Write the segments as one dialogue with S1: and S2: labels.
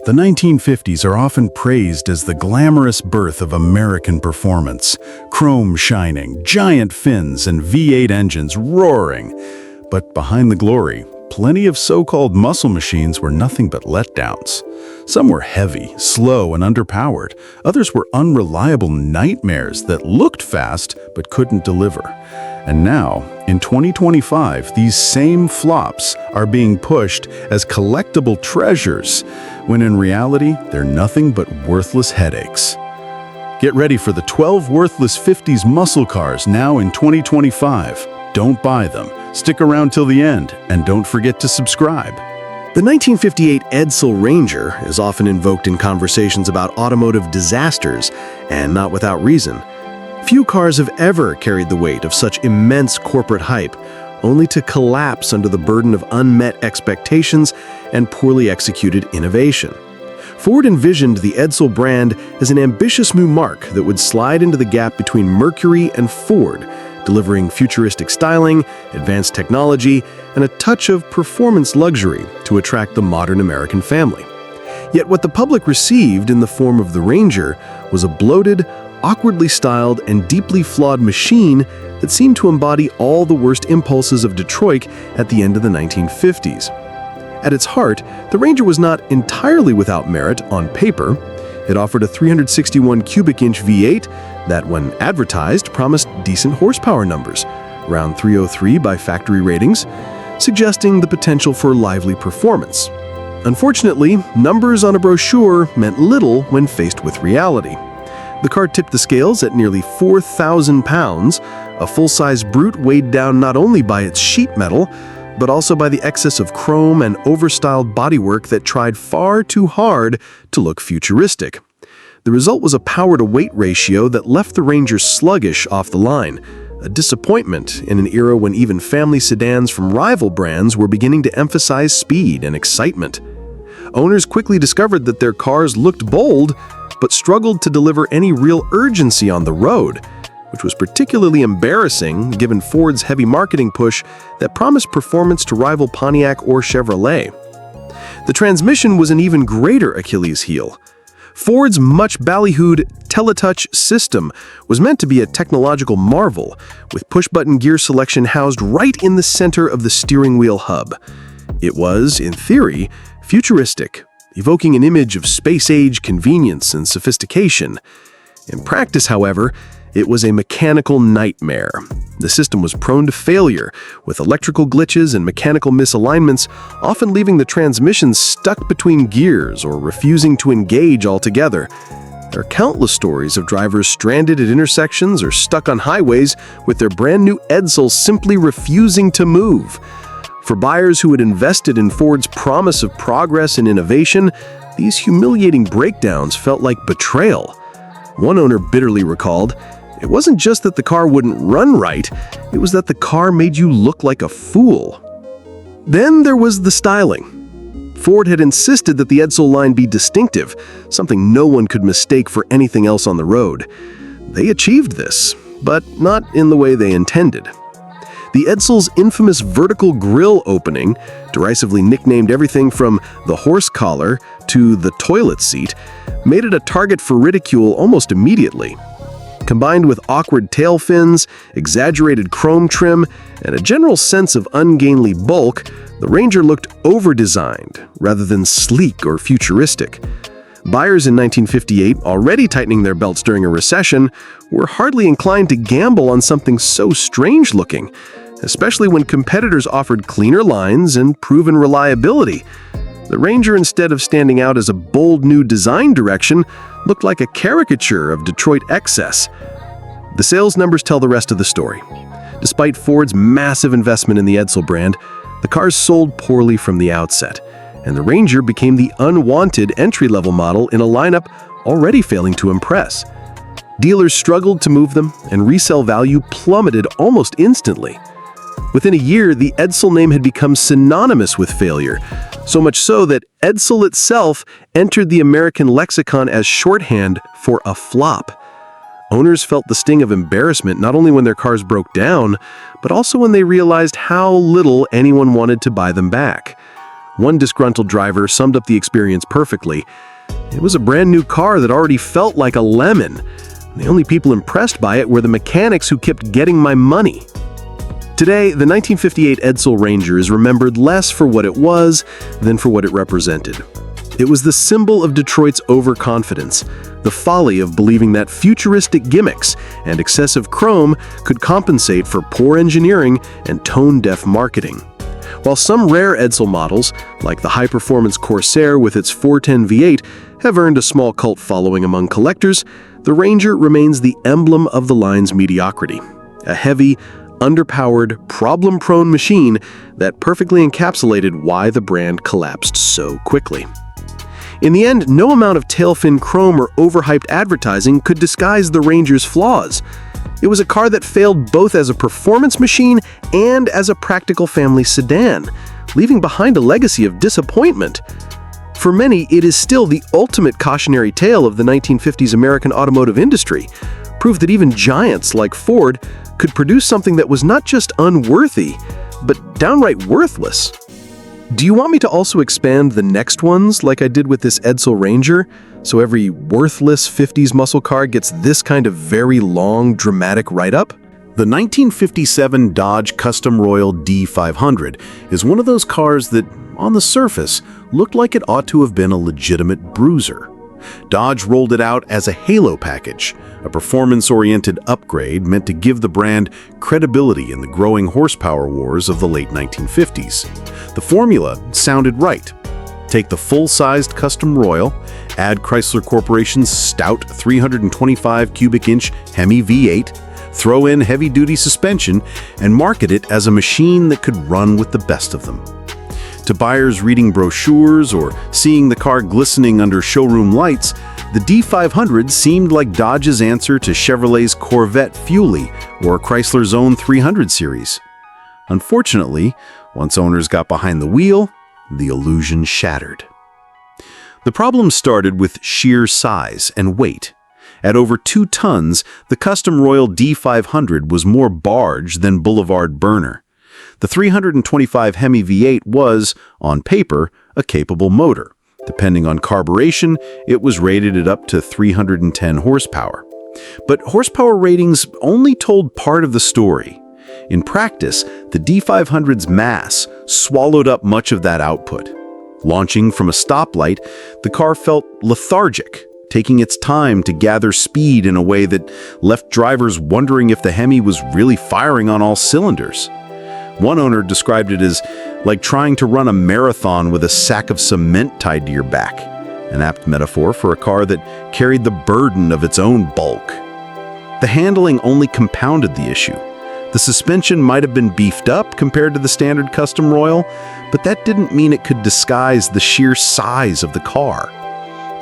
S1: The 1950s are often praised as the glamorous birth of American performance. Chrome shining, giant fins, and V8 engines roaring. But behind the glory, plenty of so-called muscle machines were nothing but letdowns. Some were heavy, slow, and underpowered. Others were unreliable nightmares that looked fast but couldn't deliver. And now, in 2025, these same flops are being pushed as collectible treasures, when in reality, they're nothing but worthless headaches. Get ready for the 12 worthless 50s muscle cars now in 2025. Don't buy them. Stick around till the end, and don't forget to subscribe.
S2: The 1958 Edsel Ranger is often invoked in conversations about automotive disasters, and not without reason. Few cars have ever carried the weight of such immense corporate hype, only to collapse under the burden of unmet expectations and poorly executed innovation. Ford envisioned the Edsel brand as an ambitious new mark that would slide into the gap between Mercury and Ford, delivering futuristic styling, advanced technology, and a touch of performance luxury to attract the modern American family. Yet what the public received in the form of the Ranger was a bloated, awkwardly styled, and deeply flawed machine that seemed to embody all the worst impulses of Detroit at the end of the 1950s. At its heart, the Ranger was not entirely without merit on paper. It offered a 361 cubic inch V8 that, when advertised, promised decent horsepower numbers, around 303 by factory ratings, suggesting the potential for lively performance. Unfortunately, numbers on a brochure meant little when faced with reality. The car tipped the scales at nearly 4,000 pounds, a full-size brute weighed down not only by its sheet metal, but also by the excess of chrome and overstyled bodywork that tried far too hard to look futuristic. The result was a power-to-weight ratio that left the Ranger sluggish off the line, a disappointment in an era when even family sedans from rival brands were beginning to emphasize speed and excitement. Owners quickly discovered that their cars looked bold, but struggled to deliver any real urgency on the road, which was particularly embarrassing given Ford's heavy marketing push that promised performance to rival Pontiac or Chevrolet. The transmission was an even greater Achilles heel. Ford's much ballyhooed Teletouch system was meant to be a technological marvel, with push-button gear selection housed right in the center of the steering wheel hub. It was, in theory, futuristic, evoking an image of space-age convenience and sophistication. In practice, however, it was a mechanical nightmare. The system was prone to failure, with electrical glitches and mechanical misalignments often leaving the transmission stuck between gears or refusing to engage altogether. There are countless stories of drivers stranded at intersections or stuck on highways with their brand new Edsel simply refusing to move. For buyers who had invested in Ford's promise of progress and innovation, these humiliating breakdowns felt like betrayal. One owner bitterly recalled, "It wasn't just that the car wouldn't run right, it was that the car made you look like a fool." Then there was the styling. Ford had insisted that the Edsel line be distinctive, something no one could mistake for anything else on the road. They achieved this, but not in the way they intended. The Edsel's infamous vertical grille opening, derisively nicknamed everything from the horse collar to the toilet seat, made it a target for ridicule almost immediately. Combined with awkward tail fins, exaggerated chrome trim, and a general sense of ungainly bulk, the Ranger looked over-designed rather than sleek or futuristic. Buyers in 1958, already tightening their belts during a recession, were hardly inclined to gamble on something so strange-looking, especially when competitors offered cleaner lines and proven reliability. The Ranger, instead of standing out as a bold new design direction, looked like a caricature of Detroit excess. The sales numbers tell the rest of the story. Despite Ford's massive investment in the Edsel brand, the cars sold poorly from the outset, and the Ranger became the unwanted entry-level model in a lineup already failing to impress. Dealers struggled to move them, and resale value plummeted almost instantly. Within a year, the Edsel name had become synonymous with failure, so much so that Edsel itself entered the American lexicon as shorthand for a flop. Owners felt the sting of embarrassment not only when their cars broke down, but also when they realized how little anyone wanted to buy them back. One disgruntled driver summed up the experience perfectly. It was a brand new car that already felt like a lemon. The only people impressed by it were the mechanics who kept getting my money. Today, the 1958 Edsel Ranger is remembered less for what it was than for what it represented. It was the symbol of Detroit's overconfidence, the folly of believing that futuristic gimmicks and excessive chrome could compensate for poor engineering and tone-deaf marketing. While some rare Edsel models, like the high-performance Corsair with its 410 V8, have earned a small cult following among collectors, the Ranger remains the emblem of the line's mediocrity. A heavy, underpowered, problem-prone machine that perfectly encapsulated why the brand collapsed so quickly. In the end, no amount of tailfin chrome or overhyped advertising could disguise the Ranger's flaws. It was a car that failed both as a performance machine and as a practical family sedan, leaving behind a legacy of disappointment. For many, it is still the ultimate cautionary tale of the 1950s American automotive industry, proof that even giants like Ford could produce something that was not just unworthy, but downright worthless. Do you want me to also expand the next ones like I did with this Edsel Ranger, so every worthless 50s muscle car gets this kind of very long, dramatic write-up?
S1: The 1957 Dodge Custom Royal D500 is one of those cars that, on the surface, looked like it ought to have been a legitimate bruiser. Dodge rolled it out as a halo package, a performance-oriented upgrade meant to give the brand credibility in the growing horsepower wars of the late 1950s. The formula sounded right. Take the full-sized Custom Royal, add Chrysler Corporation's stout 325 cubic inch Hemi V8, throw in heavy-duty suspension, and market it as a machine that could run with the best of them. To buyers reading brochures or seeing the car glistening under showroom lights, the D500 seemed like Dodge's answer to Chevrolet's Corvette Fuelie or Chrysler's own 300 series. Unfortunately, once owners got behind the wheel, the illusion shattered. The problem started with sheer size and weight. At over 2 tons, the Custom Royal D500 was more barge than boulevard burner. The 325 Hemi V8 was, on paper, a capable motor. Depending on carburation, it was rated at up to 310 horsepower. But horsepower ratings only told part of the story. In practice, the D500's mass swallowed up much of that output. Launching from a stoplight, the car felt lethargic, taking its time to gather speed in a way that left drivers wondering if the Hemi was really firing on all cylinders. One owner described it as like trying to run a marathon with a sack of cement tied to your back, an apt metaphor for a car that carried the burden of its own bulk. The handling only compounded the issue. The suspension might have been beefed up compared to the standard Custom Royal, but that didn't mean it could disguise the sheer size of the car.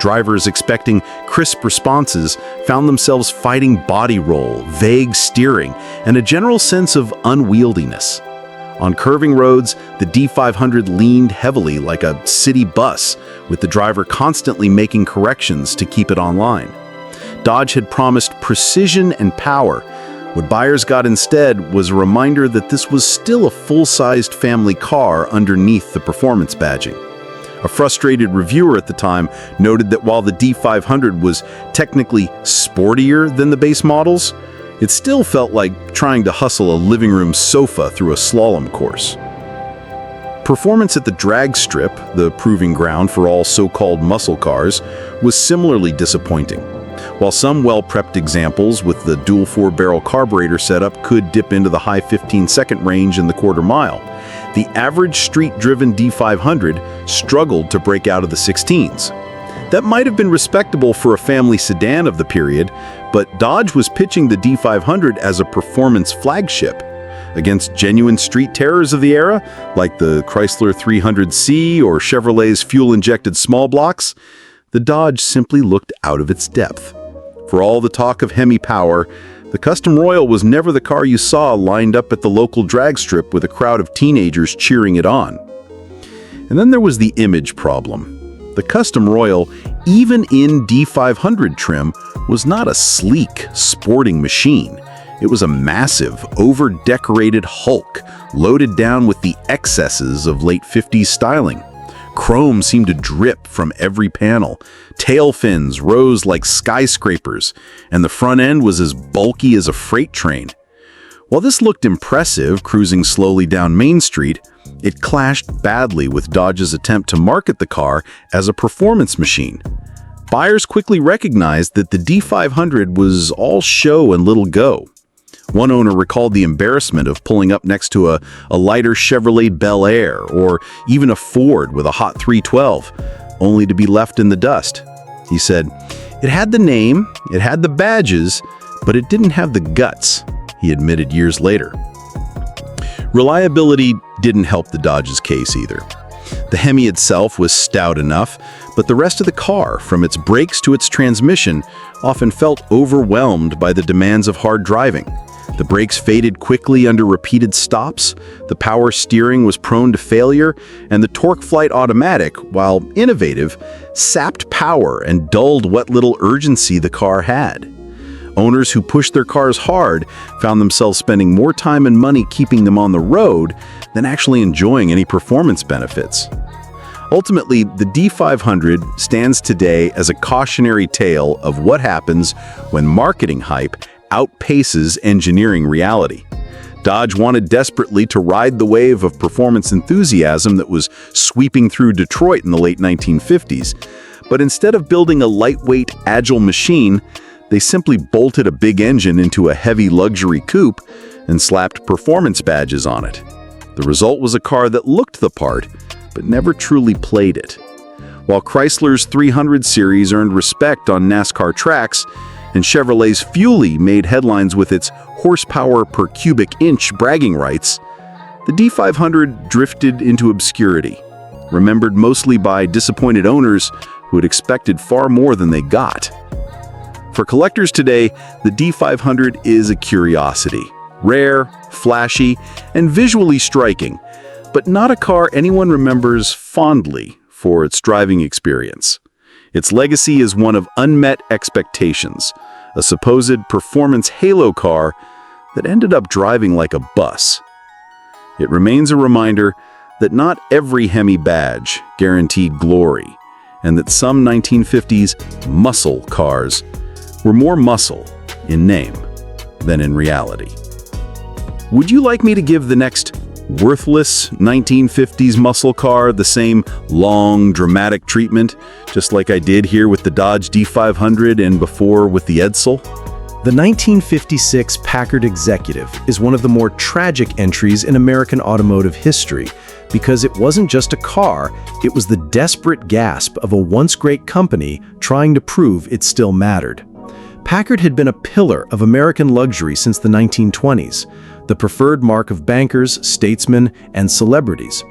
S1: Drivers expecting crisp responses found themselves fighting body roll, vague steering, and a general sense of unwieldiness. On curving roads, the D500 leaned heavily like a city bus, with the driver constantly making corrections to keep it online. Dodge had promised precision and power. What buyers got instead was a reminder that this was still a full-sized family car underneath the performance badging. A frustrated reviewer at the time noted that while the D500 was technically sportier than the base models, it still felt like trying to hustle a living room sofa through a slalom course. Performance at the drag strip, the proving ground for all so-called muscle cars, was similarly disappointing. While some well-prepped examples with the dual 4-barrel carburetor setup could dip into the high 15-second range in the quarter mile, the average street-driven D500 struggled to break out of the 16s. That might have been respectable for a family sedan of the period, but Dodge was pitching the D500 as a performance flagship. Against genuine street terrors of the era, like the Chrysler 300C or Chevrolet's fuel-injected small blocks, the Dodge simply looked out of its depth. For all the talk of Hemi power, the Custom Royal was never the car you saw lined up at the local drag strip with a crowd of teenagers cheering it on. And then there was the image problem. The Custom Royal, even in D500 trim, was not a sleek, sporting machine. It was a massive, over-decorated hulk, loaded down with the excesses of late 50s styling. Chrome seemed to drip from every panel. Tail fins rose like skyscrapers, and the front end was as bulky as a freight train. While this looked impressive, cruising slowly down Main Street, it clashed badly with Dodge's attempt to market the car as a performance machine. Buyers quickly recognized that the D500 was all show and little go. One owner recalled the embarrassment of pulling up next to a lighter Chevrolet Bel Air or even a Ford with a hot 312, only to be left in the dust. He said, "It had the name, it had the badges, but it didn't have the guts," he admitted years later. Reliability didn't help the Dodge's case either. The Hemi itself was stout enough, but the rest of the car, from its brakes to its transmission, often felt overwhelmed by the demands of hard driving. The brakes faded quickly under repeated stops, the power steering was prone to failure, and the Torque Flight automatic, while innovative, sapped power and dulled what little urgency the car had. Owners who pushed their cars hard found themselves spending more time and money keeping them on the road than actually enjoying any performance benefits. Ultimately, the D500 stands today as a cautionary tale of what happens when marketing hype outpaces engineering reality. Dodge wanted desperately to ride the wave of performance enthusiasm that was sweeping through Detroit in the late 1950s, but instead of building a lightweight, agile machine, they simply bolted a big engine into a heavy luxury coupe and slapped performance badges on it. The result was a car that looked the part, but never truly played it. While Chrysler's 300 series earned respect on NASCAR tracks, and Chevrolet's Fuelie made headlines with its horsepower per cubic inch bragging rights, the D500 drifted into obscurity, remembered mostly by disappointed owners who had expected far more than they got. For collectors today, the D500 is a curiosity, rare, flashy, and visually striking, but not a car anyone remembers fondly for its driving experience. Its legacy is one of unmet expectations, a supposed performance halo car that ended up driving like a bus. It remains a reminder that not every Hemi badge guaranteed glory, and that some 1950s muscle cars were more muscle in name than in reality. Would you like me to give the next worthless 1950s muscle car the same long, dramatic treatment, just like I did here with the Dodge D500 and before with the Edsel?
S2: The 1956 Packard Executive is one of the more tragic entries in American automotive history because it wasn't just a car, it was the desperate gasp of a once great company trying to prove it still mattered. Packard had been a pillar of American luxury since the 1920s, the preferred mark of bankers, statesmen, and celebrities.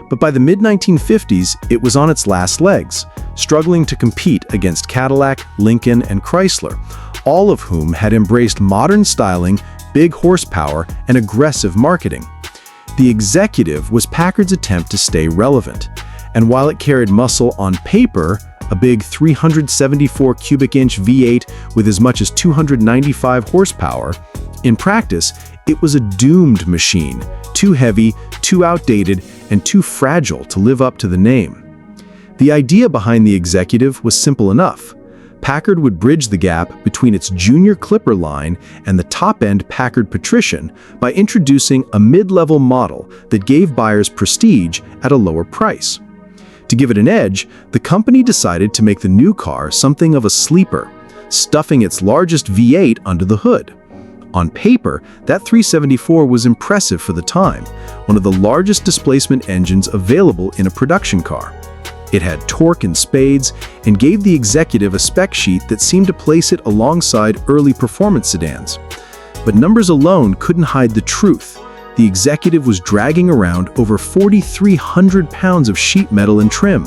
S2: But by the mid-1950s, it was on its last legs, struggling to compete against Cadillac, Lincoln, and Chrysler, all of whom had embraced modern styling, big horsepower, and aggressive marketing. The Executive was Packard's attempt to stay relevant, and while it carried muscle on paper, a big 374 cubic inch V8 with as much as 295 horsepower, in practice, it was a doomed machine, too heavy, too outdated, and too fragile to live up to the name. The idea behind the Executive was simple enough. Packard would bridge the gap between its junior Clipper line and the top-end Packard Patrician by introducing a mid-level model that gave buyers prestige at a lower price. To give it an edge, the company decided to make the new car something of a sleeper, stuffing its largest V8 under the hood. On paper, that 374 was impressive for the time, one of the largest displacement engines available in a production car. It had torque in spades and gave the Executive a spec sheet that seemed to place it alongside early performance sedans. But numbers alone couldn't hide the truth. The Executive was dragging around over 4,300 pounds of sheet metal and trim,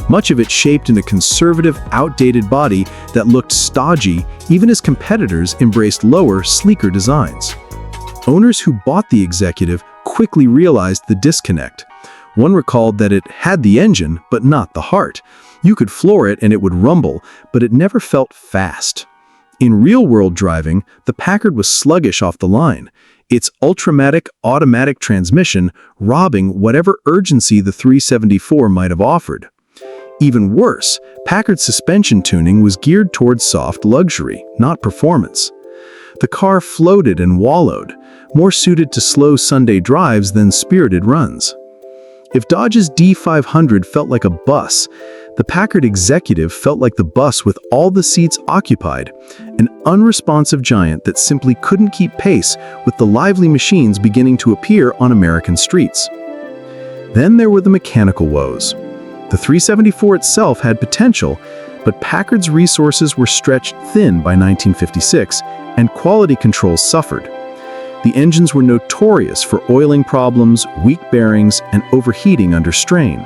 S2: much of it shaped in a conservative, outdated body that looked stodgy even as competitors embraced lower, sleeker designs. Owners who bought the Executive quickly realized the disconnect. One recalled that it had the engine, but not the heart. You could floor it and it would rumble, but it never felt fast. In real-world driving, the Packard was sluggish off the line. its ultramatic automatic transmission robbing whatever urgency the 374 might have offered. Even worse, Packard's suspension tuning was geared towards soft luxury, not performance. The car floated and wallowed, more suited to slow Sunday drives than spirited runs. If Dodge's D500 felt like a bus, the Packard Executive felt like the bus with all the seats occupied, an unresponsive giant that simply couldn't keep pace with the lively machines beginning to appear on American streets. Then there were the mechanical woes. The 374 itself had potential, but Packard's resources were stretched thin by 1956, and quality control suffered. The engines were notorious for oiling problems, weak bearings, and overheating under strain.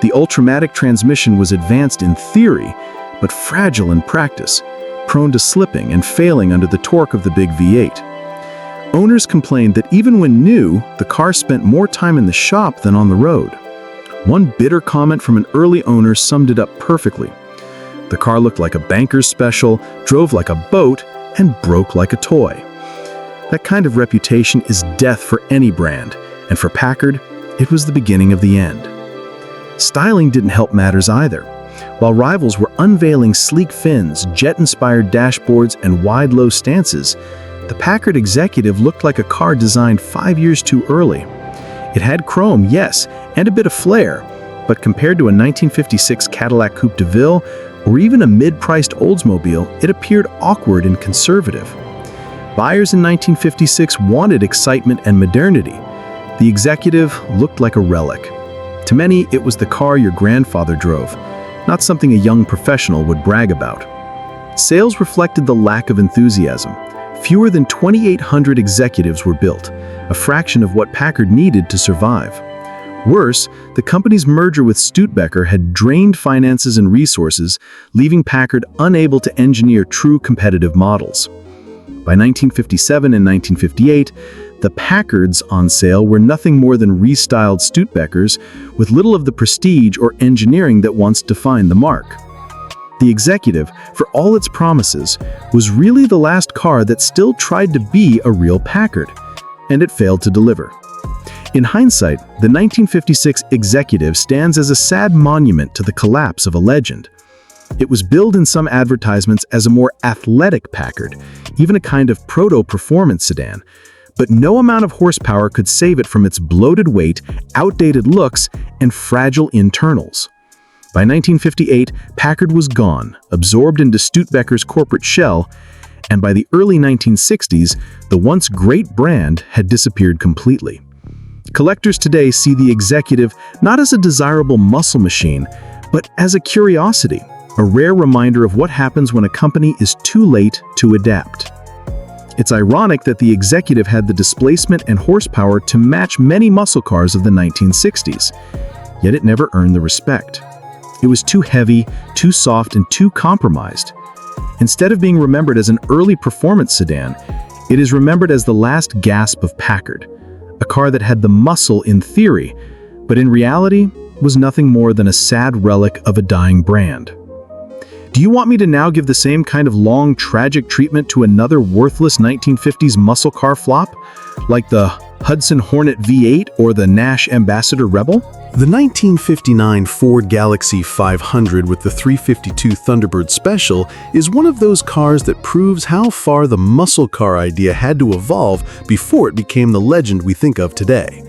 S2: The ultramatic transmission was advanced in theory, but fragile in practice, prone to slipping and failing under the torque of the big V8. Owners complained that even when new, the car spent more time in the shop than on the road. One bitter comment from an early owner summed it up perfectly. The car looked like a banker's special, drove like a boat, and broke like a toy. That kind of reputation is death for any brand, and for Packard, it was the beginning of the end. Styling didn't help matters either. While rivals were unveiling sleek fins, jet-inspired dashboards, and wide low stances, the Packard Executive looked like a car designed 5 years too early. It had chrome, yes, and a bit of flair, but compared to a 1956 Cadillac Coupe de Ville or even a mid-priced Oldsmobile, it appeared awkward and conservative. Buyers in 1956 wanted excitement and modernity. The Executive looked like a relic. To many, it was the car your grandfather drove, not something a young professional would brag about. Sales reflected the lack of enthusiasm. Fewer than 2,800 Executives were built, a fraction of what Packard needed to survive. Worse, the company's merger with Studebaker had drained finances and resources, leaving Packard unable to engineer true competitive models. By 1957 and 1958, the Packards on sale were nothing more than restyled Studebakers with little of the prestige or engineering that once defined the mark. The Executive, for all its promises, was really the last car that still tried to be a real Packard, and it failed to deliver. In hindsight, the 1956 Executive stands as a sad monument to the collapse of a legend. It was billed in some advertisements as a more athletic Packard, even a kind of proto-performance sedan, but no amount of horsepower could save it from its bloated weight, outdated looks, and fragile internals. By 1958, Packard was gone, absorbed into Studebaker's corporate shell, and by the early 1960s, the once great brand had disappeared completely. Collectors today see the Executive not as a desirable muscle machine, but as a curiosity, a rare reminder of what happens when a company is too late to adapt. It's ironic that the Executive had the displacement and horsepower to match many muscle cars of the 1960s, yet it never earned the respect. It was too heavy, too soft, and too compromised. Instead of being remembered as an early performance sedan, it is remembered as the last gasp of Packard, a car that had the muscle in theory, but in reality was nothing more than a sad relic of a dying brand. Do you want me to now give the same kind of long, tragic treatment to another worthless 1950s muscle car flop, like the Hudson Hornet V8 or the Nash Ambassador Rebel?
S1: The 1959 Ford Galaxie 500 with the 352 Thunderbird Special is one of those cars that proves how far the muscle car idea had to evolve before it became the legend we think of today.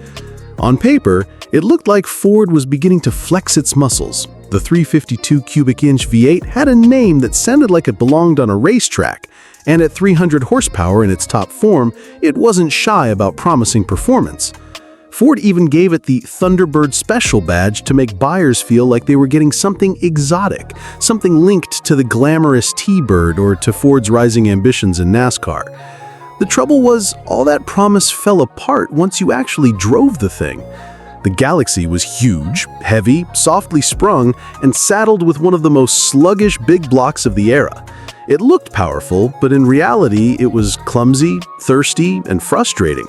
S1: On paper, it looked like Ford was beginning to flex its muscles. The 352 cubic inch V8 had a name that sounded like it belonged on a racetrack, and at 300 horsepower in its top form, it wasn't shy about promising performance. Ford even gave it the Thunderbird Special badge to make buyers feel like they were getting something exotic, something linked to the glamorous T-Bird or to Ford's rising ambitions in NASCAR. The trouble was, all that promise fell apart once you actually drove the thing. The Galaxie was huge, heavy, softly sprung, and saddled with one of the most sluggish big blocks of the era. It looked powerful, but in reality, it was clumsy, thirsty, and frustrating.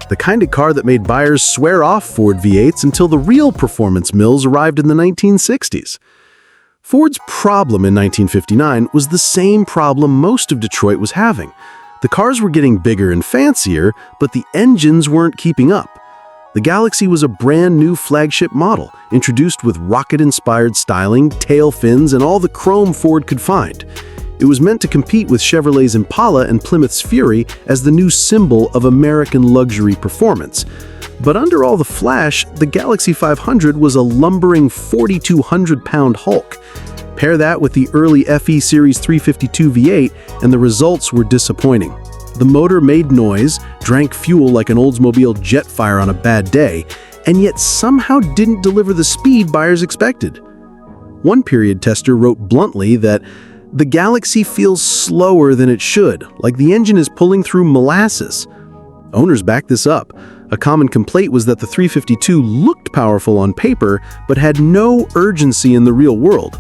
S1: The kind of car that made buyers swear off Ford V8s until the real performance mills arrived in the 1960s. Ford's problem in 1959 was the same problem most of Detroit was having:
S2: The cars were getting bigger and fancier, but the engines weren't keeping up. The Galaxy was a brand new flagship model, introduced with rocket-inspired styling, tail fins, and all the chrome Ford could find. It was meant to compete with Chevrolet's Impala and Plymouth's Fury as the new symbol of American luxury performance. But under all the flash, the Galaxy 500 was a lumbering 4,200-pound hulk. Pair that with the early FE Series 352 V8, and the results were disappointing. The motor made noise, drank fuel like an Oldsmobile Jetfire on a bad day, and yet somehow didn't deliver the speed buyers expected. One period tester wrote bluntly that the Galaxy feels slower than it should, like the engine is pulling through molasses. Owners backed this up. A common complaint was that the 352 looked powerful on paper, but had no urgency in the real world.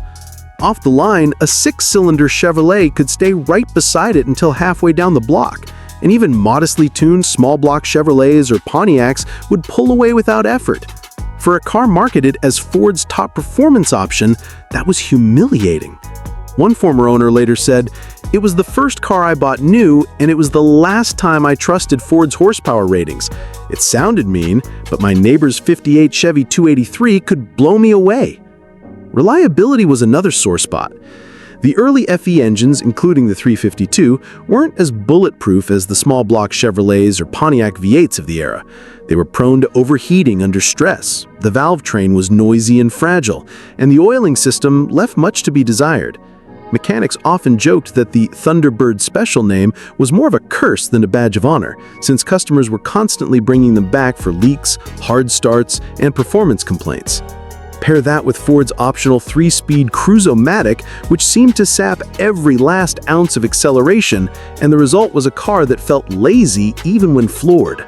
S2: Off the line, a 6-cylinder Chevrolet could stay right beside it until halfway down the block, and even modestly tuned small block Chevrolets or Pontiacs would pull away without effort. For a car marketed as Ford's top performance option, that was humiliating. One former owner later said, "It was the first car I bought new, and it was the last time I trusted Ford's horsepower ratings. It sounded mean, but my neighbor's '58 Chevy 283 could blow me away." Reliability was another sore spot. The early FE engines, including the 352, weren't as bulletproof as the small block Chevrolets or Pontiac V8s of the era. They were prone to overheating under stress, the valve train was noisy and fragile, and the oiling system left much to be desired. Mechanics often joked that the Thunderbird special name was more of a curse than a badge of honor, since customers were constantly bringing them back for leaks, hard starts, and performance complaints. Pair that with Ford's optional 3-speed Cruise-O-Matic, which seemed to sap every last ounce of acceleration, and the result was a car that felt lazy even when floored.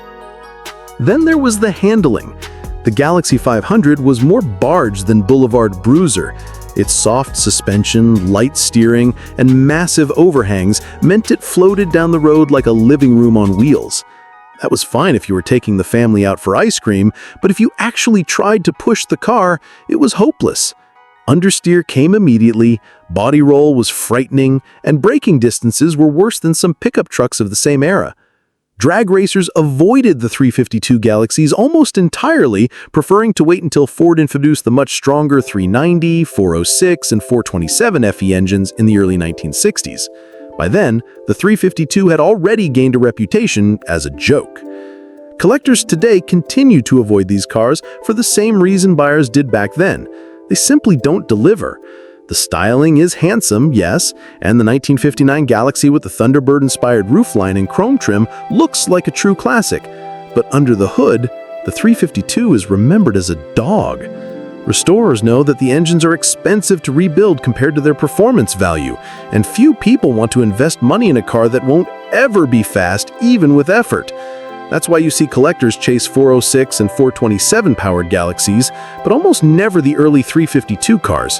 S2: Then there was the handling. The Galaxy 500 was more barge than boulevard bruiser. Its soft suspension, light steering, and massive overhangs meant it floated down the road like a living room on wheels. That was fine if you were taking the family out for ice cream, but if you actually tried to push the car, it was hopeless. Understeer came immediately, body roll was frightening, and braking distances were worse than some pickup trucks of the same era. Drag racers avoided the 352 Galaxies almost entirely, preferring to wait until Ford introduced the much stronger 390, 406, and 427 FE engines in the early 1960s. By then, the 352 had already gained a reputation as a joke. Collectors today continue to avoid these cars for the same reason buyers did back then. They simply don't deliver. The styling is handsome, yes, and the 1959 Galaxy with the Thunderbird-inspired roofline and chrome trim looks like a true classic. But under the hood, the 352 is remembered as a dog. Restorers know that the engines are expensive to rebuild compared to their performance value, and few people want to invest money in a car that won't ever be fast, even with effort. That's why you see collectors chase 406 and 427 powered Galaxies, but almost never the early 352 cars.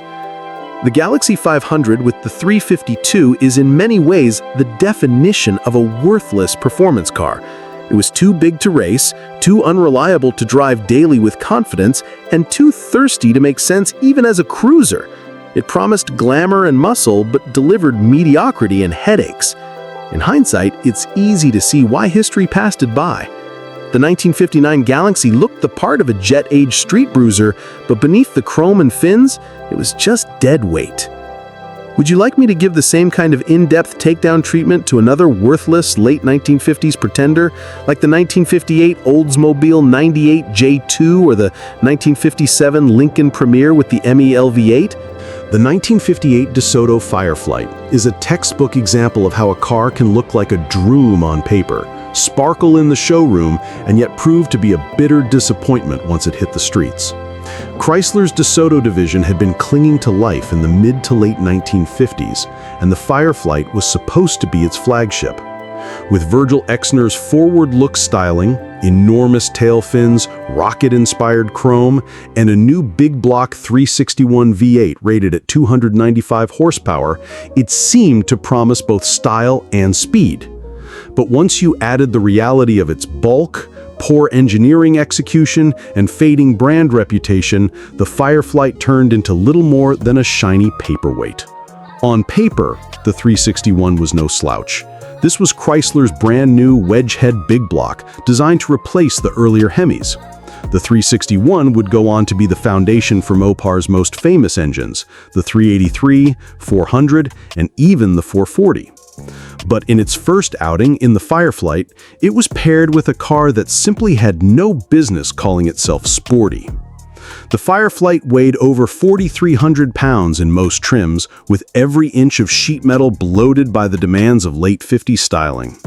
S2: The Galaxy 500 with the 352 is in many ways the definition of a worthless performance car. It was too big to race, too unreliable to drive daily with confidence, and too thirsty to make sense even as a cruiser. It promised glamour and muscle, but delivered mediocrity and headaches. In hindsight, it's easy to see why history passed it by. The 1959 Galaxy looked the part of a jet-age street bruiser, but beneath the chrome and fins, it was just dead weight. Would you like me to give the same kind of in-depth takedown treatment to another worthless late 1950s pretender, like the 1958 Oldsmobile 98 J2 or the 1957 Lincoln Premier with the MELV8? The 1958 DeSoto Fireflight is a textbook example of how a car can look like a droom on paper, sparkle in the showroom, and yet prove to be a bitter disappointment once it hit the streets. Chrysler's DeSoto division had been clinging to life in the mid to late 1950s, and the Fireflight was supposed to be its flagship. With Virgil Exner's forward-look styling, enormous tail fins, rocket-inspired chrome, and a new big-block 361 V8 rated at 295 horsepower, it seemed to promise both style and speed. But once you added the reality of its bulk, poor engineering execution, and fading brand reputation, the Fireflight turned into little more than a shiny paperweight.
S1: On paper, the 361 was no slouch. This was Chrysler's brand new wedge-head big block, designed to replace the earlier Hemis. The 361 would go on to be the foundation for Mopar's most famous engines, the 383, 400, and even the 440. But in its first outing in the Fireflight, it was paired with a car that simply had no business calling itself sporty. The Fireflight weighed over 4,300 pounds in most trims, with every inch of sheet metal bloated by the demands of late 50s styling.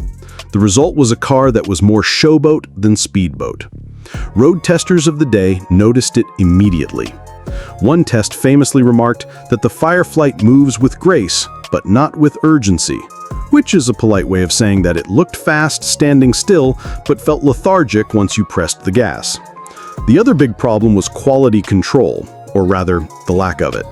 S1: The result was a car that was more showboat than speedboat. Road testers of the day noticed it immediately. One test famously remarked that the Fireflight moves with grace, but not with urgency, which is a polite way of saying that it looked fast standing still, but felt lethargic once you pressed the gas. The other big problem was quality control, or rather, the lack of it.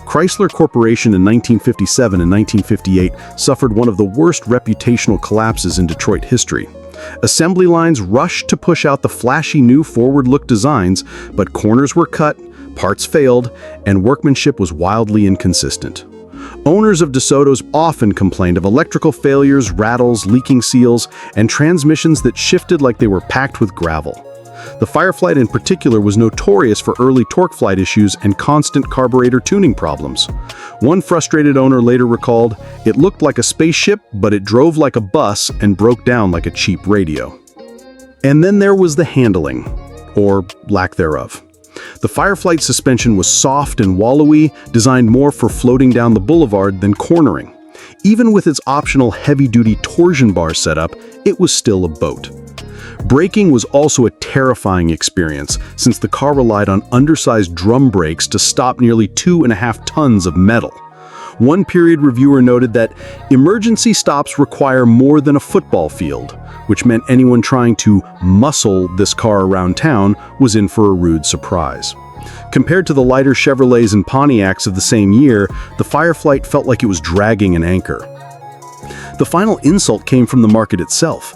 S1: Chrysler Corporation in 1957 and 1958 suffered one of the worst reputational collapses in Detroit history. Assembly lines rushed to push out the flashy new forward-look designs, but corners were cut, parts failed, and workmanship was wildly inconsistent. Owners of DeSoto's often complained of electrical failures, rattles, leaking seals, and transmissions that shifted like they were packed with gravel. The Fireflight in particular was notorious for early torque flight issues and constant carburetor tuning problems. One frustrated owner later recalled, "It looked like a spaceship, but it drove like a bus and broke down like a cheap radio." And then there was the handling, or lack thereof. The Fireflight suspension was soft and wallowy, designed more for floating down the boulevard than cornering. Even with its optional heavy-duty torsion bar setup, it was still a boat. Braking was also a terrifying experience, since the car relied on undersized drum brakes to stop nearly 2.5 tons of metal. One period reviewer noted that emergency stops require more than a football field, which meant anyone trying to muscle this car around town was in for a rude surprise. Compared to the lighter Chevrolets and Pontiacs of the same year, the Fireflight felt like it was dragging an anchor. The final insult came from the market itself.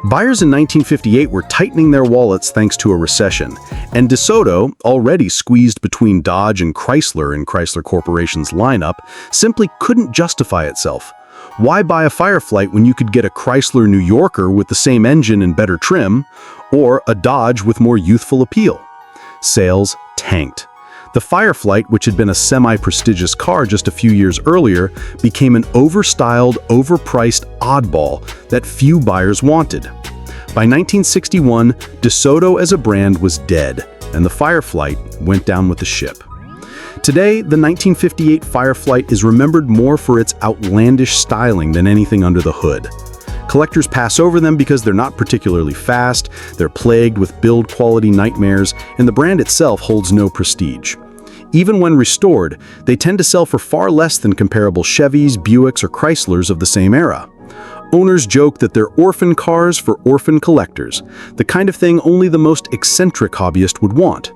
S1: Buyers in 1958 were tightening their wallets thanks to a recession, and DeSoto, already squeezed between Dodge and Chrysler in Chrysler Corporation's lineup, simply couldn't justify itself. Why buy a Fireflight when you could get a Chrysler New Yorker with the same engine and better trim, or a Dodge with more youthful appeal? Sales tanked. The Fireflight, which had been a semi-prestigious car just a few years earlier, became an overstyled, overpriced oddball that few buyers wanted. By 1961, DeSoto as a brand was dead, and the Fireflight went down with the ship. Today, the 1958 Fireflight is remembered more for its outlandish styling than anything under the hood. Collectors pass over them because they're not particularly fast, they're plagued with build quality nightmares, and the brand itself holds no prestige. Even when restored, they tend to sell for far less than comparable Chevys, Buicks, or Chryslers of the same era. Owners joke that they're orphan cars for orphan collectors, the kind of thing only the most eccentric hobbyist would want.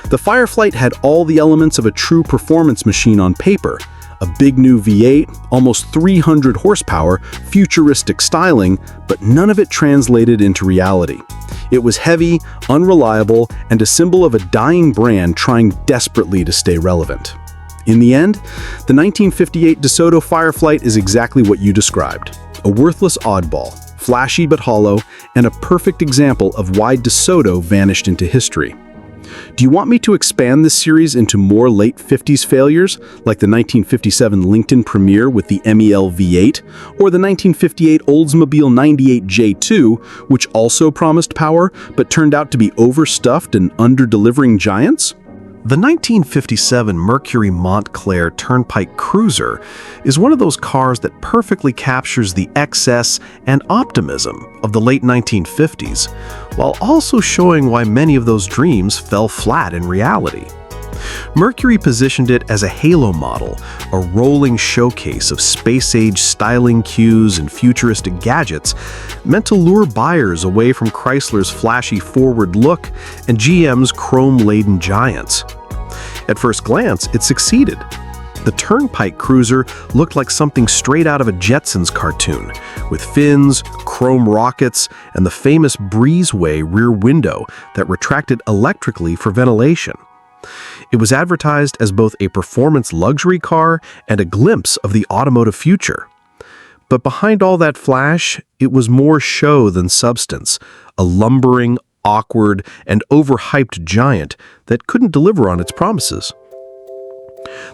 S1: The Fireflight had all the elements of a true performance machine on paper: a big new V8, almost 300 horsepower, futuristic styling, but none of it translated into reality. It was heavy, unreliable, and a symbol of a dying brand trying desperately to stay relevant. In the end, the 1958 DeSoto Fireflight is exactly what you described: a worthless oddball, flashy but hollow, and a perfect example of why DeSoto vanished into history. Do you want me to expand this series into more late 50s failures, like the 1957 Lincoln Premier with the MEL V8, or the 1958 Oldsmobile 98 J2, which also promised power, but turned out to be overstuffed and under-delivering giants?
S2: The 1957 Mercury Montclair Turnpike Cruiser is one of those cars that perfectly captures the excess and optimism of the late 1950s, while also showing why many of those dreams fell flat in reality. Mercury positioned it as a halo model, a rolling showcase of space-age styling cues and futuristic gadgets meant to lure buyers away from Chrysler's flashy forward look and GM's chrome-laden giants. At first glance, it succeeded. The Turnpike Cruiser looked like something straight out of a Jetsons cartoon, with fins, chrome rockets, and the famous breezeway rear window that retracted electrically for ventilation. It was advertised as both a performance luxury car and a glimpse of the automotive future. But behind all that flash, it was more show than substance, a lumbering, awkward, and overhyped giant that couldn't deliver on its promises.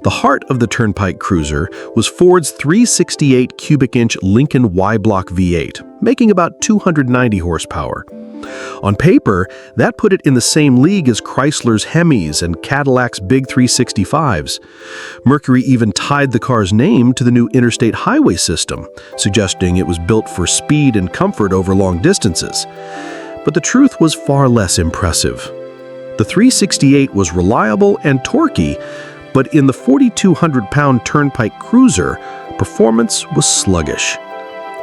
S2: The heart of the Turnpike Cruiser was Ford's 368 cubic inch Lincoln Y-Block V8, making about 290 horsepower. On paper, that put it in the same league as Chrysler's Hemis and Cadillac's Big 365s. Mercury even tied the car's name to the new interstate highway system, suggesting it was built for speed and comfort over long distances. But the truth was far less impressive. The 368 was reliable and torquey, but in the 4,200-pound Turnpike Cruiser, performance was sluggish.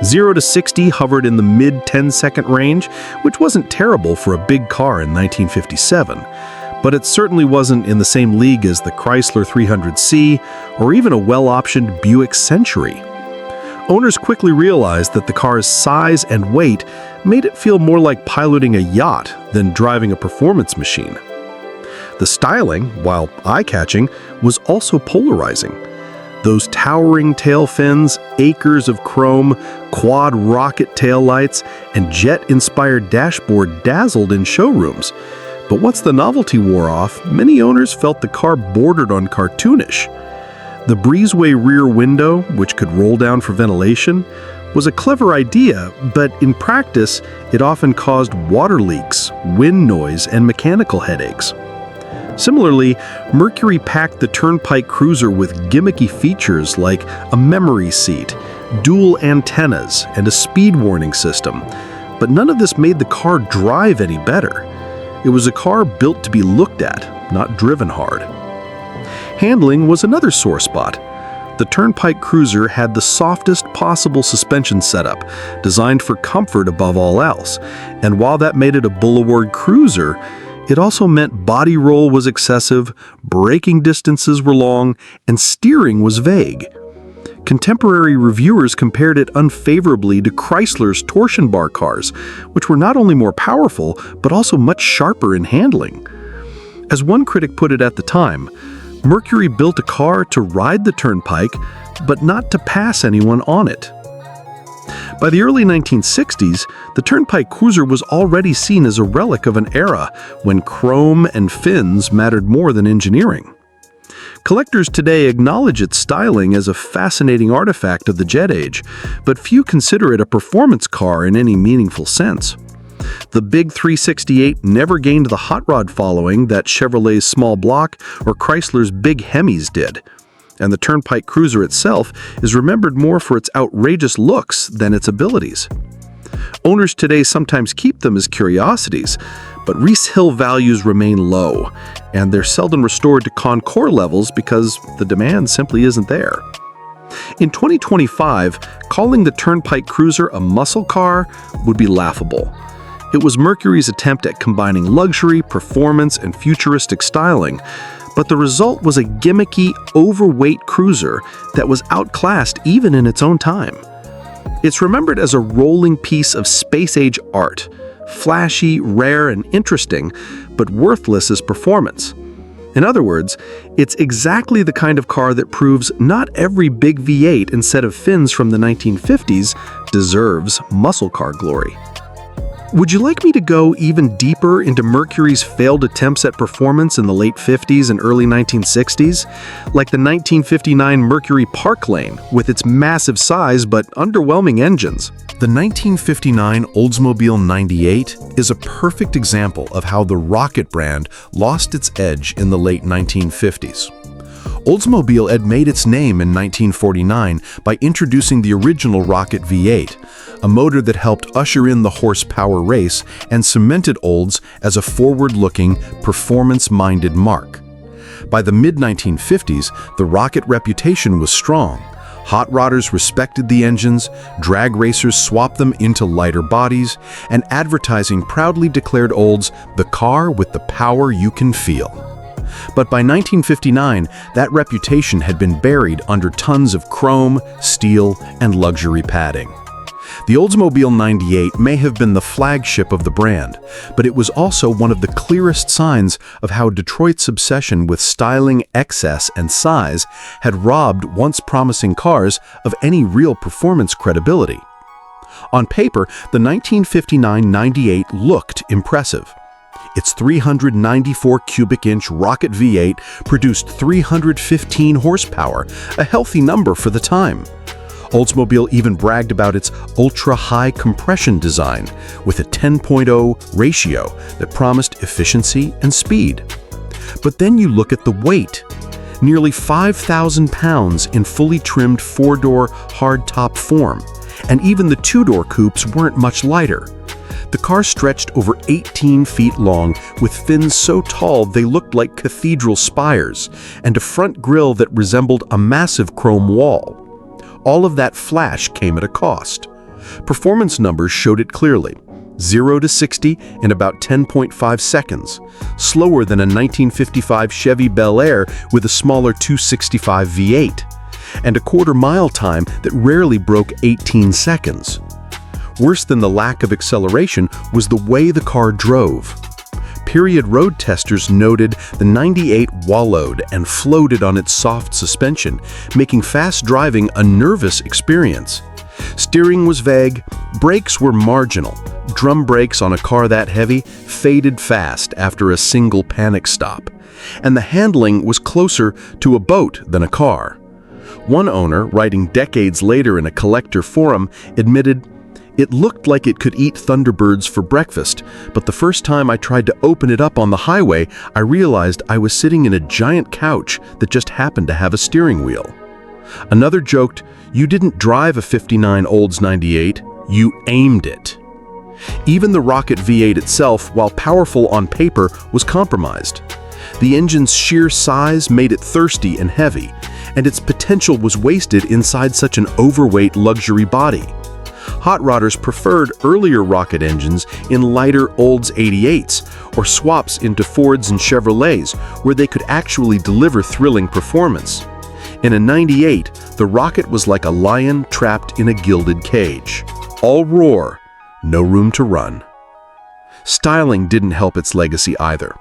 S2: 0 to 60 hovered in the mid-10-second range, which wasn't terrible for a big car in 1957, but it certainly wasn't in the same league as the Chrysler 300C or even a well-optioned Buick Century. Owners quickly realized that the car's size and weight made it feel more like piloting a yacht than driving a performance machine. The styling, while eye-catching, was also polarizing. Those towering tail fins, acres of chrome, quad rocket taillights, and jet-inspired dashboard dazzled in showrooms. But once the novelty wore off, many owners felt the car bordered on cartoonish. The breezeway rear window, which could roll down for ventilation, was a clever idea, but in practice, it often caused water leaks, wind noise, and mechanical headaches. Similarly, Mercury packed the Turnpike Cruiser with gimmicky features like a memory seat, dual antennas, and a speed warning system, but none of this made the car drive any better. It was a car built to be looked at, not driven hard. Handling was another sore spot. The Turnpike Cruiser had the softest possible suspension setup, designed for comfort above all else, and while that made it a Boulevard cruiser, it also meant body roll was excessive, braking distances were long, and steering was vague. Contemporary reviewers compared it unfavorably to Chrysler's torsion bar cars, which were not only more powerful, but also much sharper in handling. As one critic put it at the time, Mercury built a car to ride the Turnpike, but not to pass anyone on it. By the early 1960s, the Turnpike Cruiser was already seen as a relic of an era when chrome and fins mattered more than engineering. Collectors today acknowledge its styling as a fascinating artifact of the jet age, but few consider it a performance car in any meaningful sense. The Big 368 never gained the hot rod following that Chevrolet's small block or Chrysler's Big Hemis did. And the Turnpike Cruiser itself is remembered more for its outrageous looks than its abilities. Owners today sometimes keep them as curiosities, but resale values remain low, and they're seldom restored to Concours levels because the demand simply isn't there. In 2025, calling the Turnpike Cruiser a muscle car would be laughable. It was Mercury's attempt at combining luxury, performance, and futuristic styling, but the result was a gimmicky, overweight cruiser that was outclassed even in its own time. It's remembered as a rolling piece of space-age art, flashy, rare, and interesting, but worthless as performance. In other words, it's exactly the kind of car that proves not every big V8 instead of fins from the 1950s deserves muscle car glory. Would you like me to go even deeper into Mercury's failed attempts at performance in the late 50s and early 1960s? Like the 1959 Mercury Park Lane, with its massive size but underwhelming engines.
S1: The 1959 Oldsmobile 98 is a perfect example of how the Rocket brand lost its edge in the late 1950s. Oldsmobile had made its name in 1949 by introducing the original Rocket V8, a motor that helped usher in the horsepower race and cemented Olds as a forward-looking, performance-minded marque. By the mid-1950s, the Rocket reputation was strong. Hot rodders respected the engines, drag racers swapped them into lighter bodies, and advertising proudly declared Olds the car with the power you can feel. But by 1959, that reputation had been buried under tons of chrome, steel, and luxury padding. The Oldsmobile 98 may have been the flagship of the brand, but it was also one of the clearest signs of how Detroit's obsession with styling, excess, and size had robbed once promising cars of any real performance credibility. On paper, the 1959 98 looked impressive. Its 394 cubic inch rocket V8 produced 315 horsepower, a healthy number for the time. Oldsmobile even bragged about its ultra-high compression design with a 10.0 ratio that promised efficiency and speed. But then you look at the weight. Nearly 5,000 pounds in fully trimmed four-door hardtop form, and even the two-door coupes weren't much lighter. The car stretched over 18 feet long with fins so tall they looked like cathedral spires, and a front grille that resembled a massive chrome wall. All of that flash came at a cost. Performance numbers showed it clearly. 0 to 60 in about 10.5 seconds, slower than a 1955 Chevy Bel Air with a smaller 265 V8, and a quarter-mile time that rarely broke 18 seconds. Worse than the lack of acceleration was the way the car drove. Period road testers noted the 98 wallowed and floated on its soft suspension, making fast driving a nervous experience. Steering was vague, brakes were marginal. Drum brakes on a car that heavy faded fast after a single panic stop, and the handling was closer to a boat than a car. One owner, writing decades later in a collector forum, admitted, "It looked like it could eat Thunderbirds for breakfast, but the first time I tried to open it up on the highway, I realized I was sitting in a giant couch that just happened to have a steering wheel." Another joked, "You didn't drive a 59 Olds 98, you aimed it." Even the rocket V8 itself, while powerful on paper, was compromised. The engine's sheer size made it thirsty and heavy, and its potential was wasted inside such an overweight luxury body. Hot rodders preferred earlier rocket engines in lighter Olds 88s or swaps into Fords and Chevrolets where they could actually deliver thrilling performance. In a 98, the rocket was like a lion trapped in a gilded cage. All roar, no room to run. Styling didn't help its legacy either.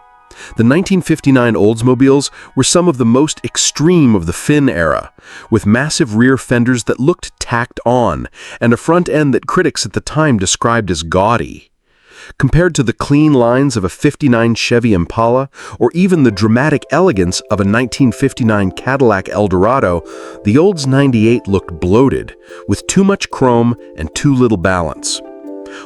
S1: The 1959 Oldsmobiles were some of the most extreme of the fin era, with massive rear fenders that looked tacked on, and a front end that critics at the time described as gaudy. Compared to the clean lines of a 59 Chevy Impala, or even the dramatic elegance of a 1959 Cadillac Eldorado, the Olds 98 looked bloated, with too much chrome and too little balance.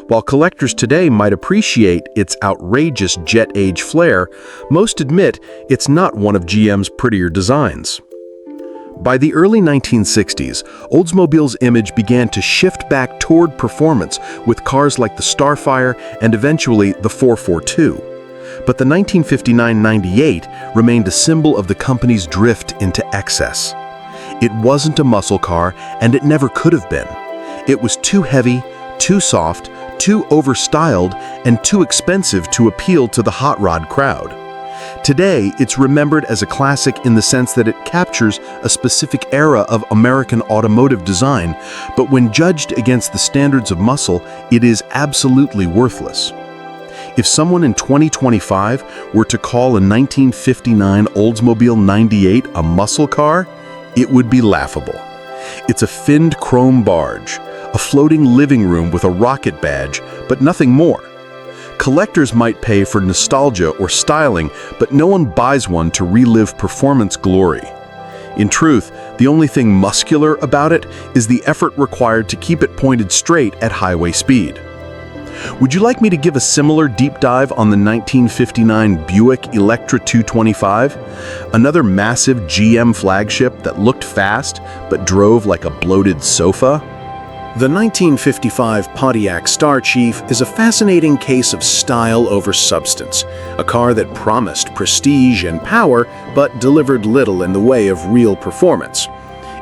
S1: While collectors today might appreciate its outrageous jet-age flair, most admit it's not one of GM's prettier designs. By the early 1960s, Oldsmobile's image began to shift back toward performance with cars like the Starfire and eventually the 442. But the 1959 98 remained a symbol of the company's drift into excess. It wasn't a muscle car, and it never could have been. It was too heavy, too soft, too overstyled, and too expensive to appeal to the hot rod crowd. Today, it's remembered as a classic in the sense that it captures a specific era of American automotive design, but when judged against the standards of muscle, it is absolutely worthless. If someone in 2025 were to call a 1959 Oldsmobile 98 a muscle car, it would be laughable. It's a finned chrome barge, a floating living room with a rocket badge, but nothing more. Collectors might pay for nostalgia or styling, but no one buys one to relive performance glory. In truth, the only thing muscular about it is the effort required to keep it pointed straight at highway speed. Would you like me to give a similar deep dive on the 1959 Buick Electra 225? Another massive GM flagship that looked fast but drove like a bloated sofa?
S2: The 1955 Pontiac Star Chief is a fascinating case of style over substance, a car that promised prestige and power but delivered little in the way of real performance.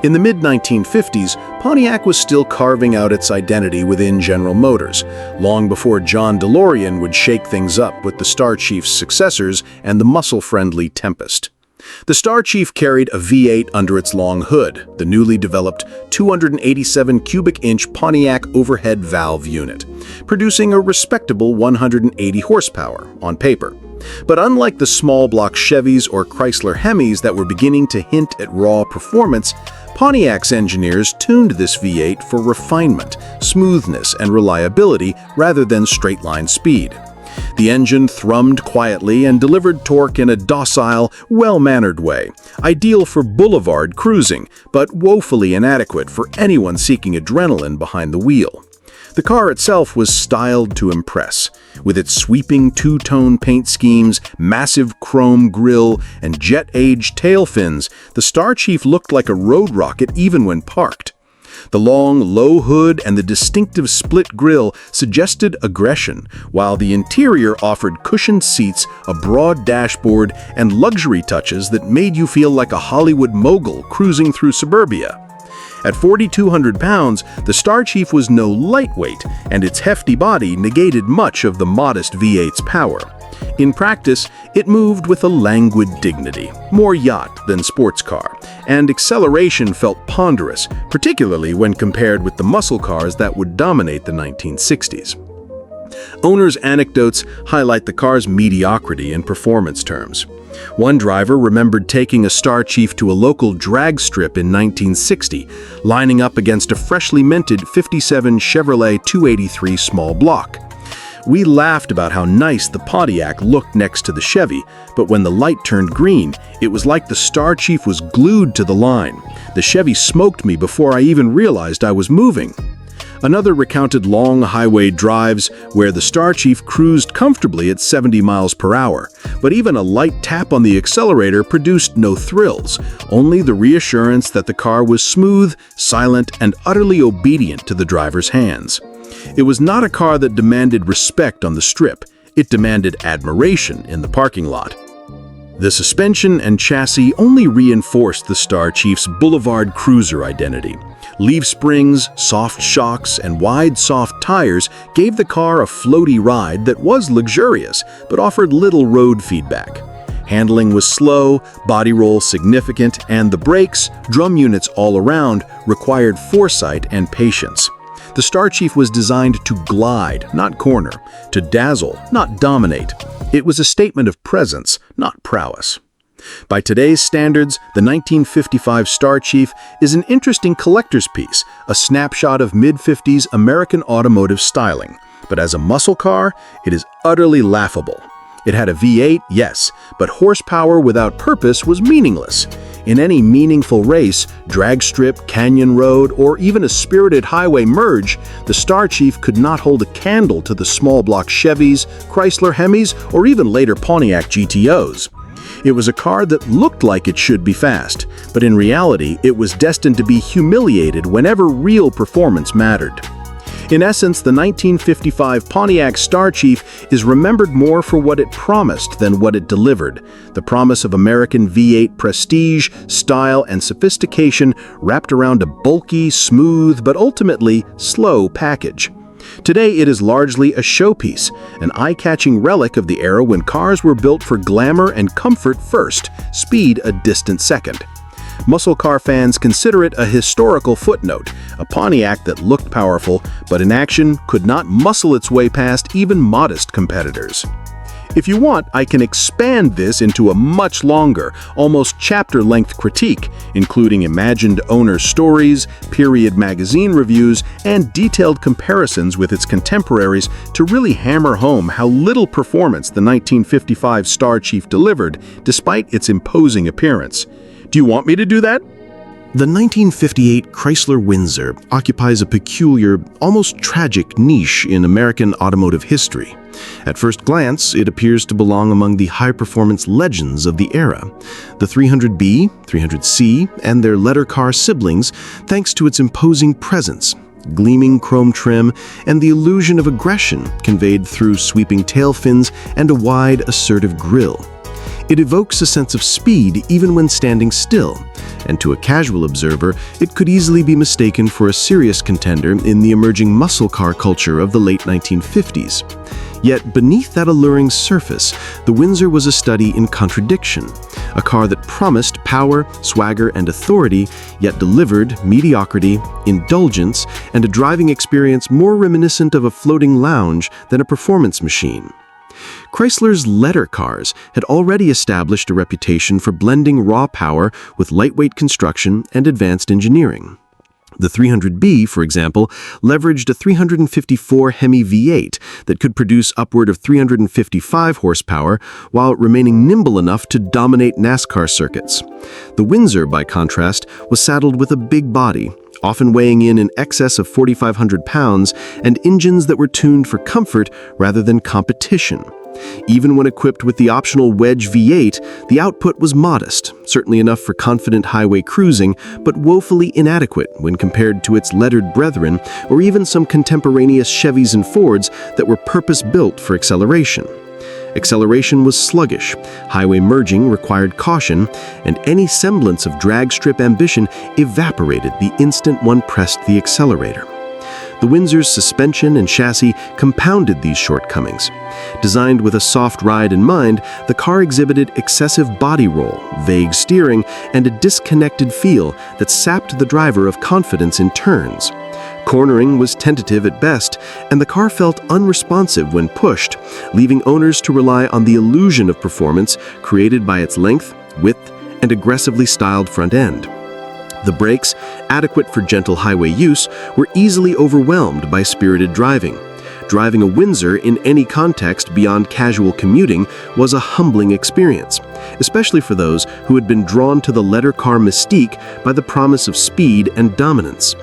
S2: In the mid-1950s, Pontiac was still carving out its identity within General Motors, long before John DeLorean would shake things up with the Star Chief's successors and the muscle-friendly Tempest. The Star Chief carried a V8 under its long hood, the newly developed 287 cubic inch Pontiac overhead valve unit, producing a respectable 180 horsepower on paper. But unlike the small block Chevys or Chrysler Hemis that were beginning to hint at raw performance, Pontiac's engineers tuned this V8 for refinement, smoothness, and reliability rather than straight-line speed. The engine thrummed quietly and delivered torque in a docile, well-mannered way, ideal for boulevard cruising, but woefully inadequate for anyone seeking adrenaline behind the wheel. The car itself was styled to impress. With its sweeping two-tone paint schemes, massive chrome grille, and jet-aged tail fins, the Star Chief looked like a road rocket even when parked. The long, low hood and the distinctive split grille suggested aggression, while the interior offered cushioned seats, a broad dashboard, and luxury touches that made you feel like a Hollywood mogul cruising through suburbia. At 4,200 pounds, the Star Chief was no lightweight, and its hefty body negated much of the modest V8's power. In practice, it moved with a languid dignity, more yacht than sports car, and acceleration felt ponderous, particularly when compared with the muscle cars that would dominate the 1960s. Owners' anecdotes highlight the car's mediocrity in performance terms. One driver remembered taking a Star Chief to a local drag strip in 1960, lining up against a freshly minted 57 Chevrolet 283 small block. We laughed about how nice the Pontiac looked next to the Chevy, but when the light turned green, it was like the Star Chief was glued to the line. The Chevy smoked me before I even realized I was moving. Another recounted long highway drives where the Star Chief cruised comfortably at 70 miles per hour, but even a light tap on the accelerator produced no thrills, only the reassurance that the car was smooth, silent, and utterly obedient to the driver's hands. It was not a car that demanded respect on the strip, it demanded admiration in the parking lot. The suspension and chassis only reinforced the Star Chief's boulevard cruiser identity. Leaf springs, soft shocks, and wide, soft tires gave the car a floaty ride that was luxurious, but offered little road feedback. Handling was slow, body roll significant, and the brakes, drum units all around, required foresight and patience. The Star Chief was designed to glide, not corner, to dazzle, not dominate. It was a statement of presence, not prowess. By today's standards, the 1955 Star Chief is an interesting collector's piece, a snapshot of mid-50s American automotive styling. But as a muscle car, it is utterly laughable. It had a V8, yes, but horsepower without purpose was meaningless. In any meaningful race, drag strip, canyon road, or even a spirited highway merge, the Star Chief could not hold a candle to the small block Chevys, Chrysler Hemis, or even later Pontiac GTOs. It was a car that looked like it should be fast, but in reality, it was destined to be humiliated whenever real performance mattered. In essence, the 1955 Pontiac Star Chief is remembered more for what it promised than what it delivered, the promise of American V8 prestige, style, and sophistication wrapped around a bulky, smooth, but ultimately slow package. Today, it is largely a showpiece, an eye-catching relic of the era when cars were built for glamour and comfort first, speed a distant second. Muscle car fans consider it a historical footnote, a Pontiac that looked powerful, but in action could not muscle its way past even modest competitors. If you want, I can expand this into a much longer, almost chapter-length critique, including imagined owner stories, period magazine reviews, and detailed comparisons with its contemporaries to really hammer home how little performance the 1955 Star Chief delivered, despite its imposing appearance. Do you want me to do that?
S3: The 1958 Chrysler Windsor occupies a peculiar, almost tragic niche in American automotive history. At first glance, it appears to belong among the high-performance legends of the era. The 300B, 300C, and their letter car siblings, thanks to its imposing presence, gleaming chrome trim, and the illusion of aggression conveyed through sweeping tail fins and a wide, assertive grille. It evokes a sense of speed even when standing still, and to a casual observer, it could easily be mistaken for a serious contender in the emerging muscle car culture of the late 1950s. Yet beneath that alluring surface, the Windsor was a study in contradiction. A car that promised power, swagger, and authority, yet delivered mediocrity, indulgence, and a driving experience more reminiscent of a floating lounge than a performance machine. Chrysler's letter cars had already established a reputation for blending raw power with lightweight construction and advanced engineering. The 300B, for example, leveraged a 354 Hemi V8 that could produce upward of 355 horsepower while remaining nimble enough to dominate NASCAR circuits. The Windsor, by contrast, was saddled with a big body, often weighing in excess of 4,500 pounds, and engines that were tuned for comfort rather than competition. Even when equipped with the optional Wedge V8, the output was modest, certainly enough for confident highway cruising, but woefully inadequate when compared to its lettered brethren or even some contemporaneous Chevys and Fords that were purpose-built for acceleration. Acceleration was sluggish, highway merging required caution, and any semblance of drag strip ambition evaporated the instant one pressed the accelerator. The Windsor's suspension and chassis compounded these shortcomings. Designed with a soft ride in mind, the car exhibited excessive body roll, vague steering, and a disconnected feel that sapped the driver of confidence in turns. Cornering was tentative at best, and the car felt unresponsive when pushed, leaving owners to rely on the illusion of performance created by its length, width, and aggressively styled front end. The brakes, adequate for gentle highway use, were easily overwhelmed by spirited driving. Driving a Windsor in any context beyond casual commuting was a humbling experience, especially for those who had been drawn to the letter car mystique by the promise of speed and dominance.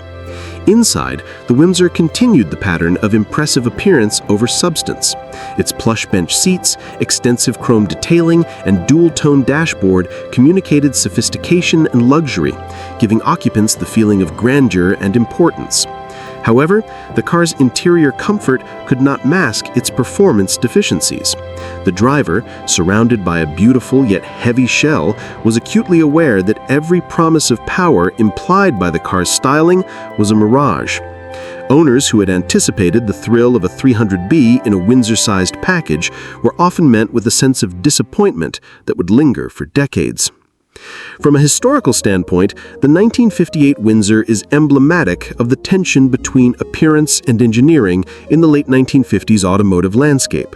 S3: Inside, the Windsor continued the pattern of impressive appearance over substance. Its plush bench seats, extensive chrome detailing, and dual-tone dashboard communicated sophistication and luxury, giving occupants the feeling of grandeur and importance. However, the car's interior comfort could not mask its performance deficiencies. The driver, surrounded by a beautiful yet heavy shell, was acutely aware that every promise of power implied by the car's styling was a mirage. Owners who had anticipated the thrill of a 300B in a Windsor-sized package were often met with a sense of disappointment that would linger for decades. From a historical standpoint, the 1958 Windsor is emblematic of the tension between appearance and engineering in the late 1950s automotive landscape.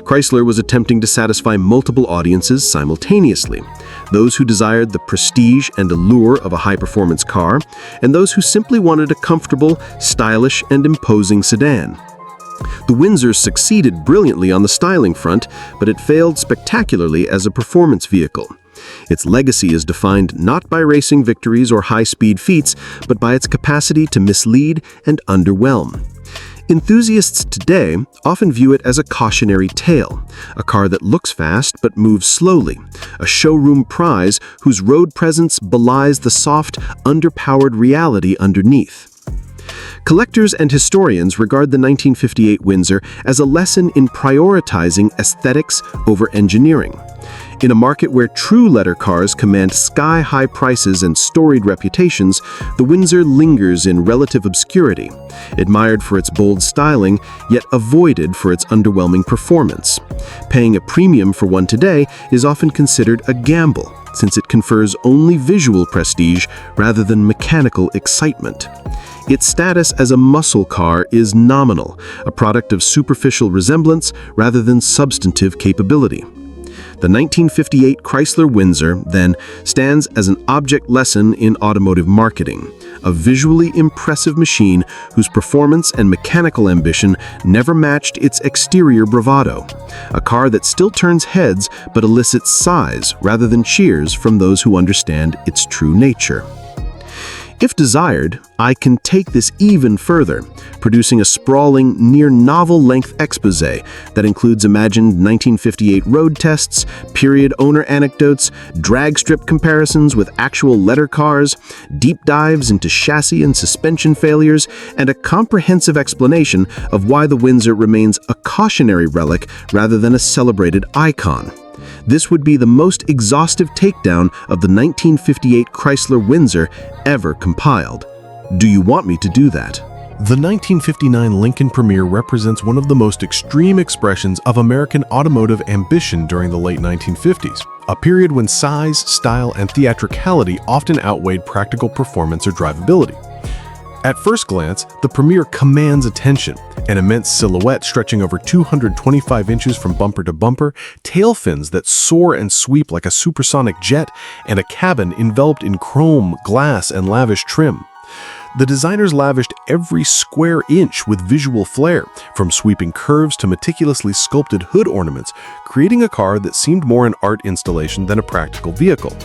S3: Chrysler was attempting to satisfy multiple audiences simultaneously: those who desired the prestige and allure of a high-performance car, and those who simply wanted a comfortable, stylish, and imposing sedan. The Windsor succeeded brilliantly on the styling front, but it failed spectacularly as a performance vehicle. Its legacy is defined not by racing victories or high-speed feats, but by its capacity to mislead and underwhelm. Enthusiasts today often view it as a cautionary tale, a car that looks fast but moves slowly, a showroom prize whose road presence belies the soft, underpowered reality underneath. Collectors and historians regard the 1958 Windsor as a lesson in prioritizing aesthetics over engineering. In a market where true letter cars command sky-high prices and storied reputations, the Windsor lingers in relative obscurity, admired for its bold styling, yet avoided for its underwhelming performance. Paying a premium for one today is often considered a gamble, since it confers only visual prestige rather than mechanical excitement. Its status as a muscle car is nominal, a product of superficial resemblance rather than substantive capability. The 1958 Chrysler Windsor, then, stands as an object lesson in automotive marketing, a visually impressive machine whose performance and mechanical ambition never matched its exterior bravado, a car that still turns heads but elicits sighs rather than cheers from those who understand its true nature. If desired, I can take this even further, producing a sprawling, near-novel-length exposé that includes imagined 1958 road tests, period owner anecdotes, drag strip comparisons with actual letter cars, deep dives into chassis and suspension failures, and a comprehensive explanation of why the Windsor remains a cautionary relic rather than a celebrated icon. This would be the most exhaustive takedown of the 1958 Chrysler Windsor ever compiled. Do you want me to do that? The 1959 Lincoln Premier represents one of the most extreme expressions of American automotive ambition during the late 1950s, a period when size, style, and theatricality often outweighed practical performance or drivability. At first glance, the Premier commands attention. An immense silhouette stretching over 225 inches from bumper to bumper, tail fins that soar and sweep like a supersonic jet, and a cabin enveloped in chrome, glass, and lavish trim. The designers lavished every square inch with visual flair, from sweeping curves to meticulously sculpted hood ornaments, creating a car that seemed more an art installation than a practical vehicle.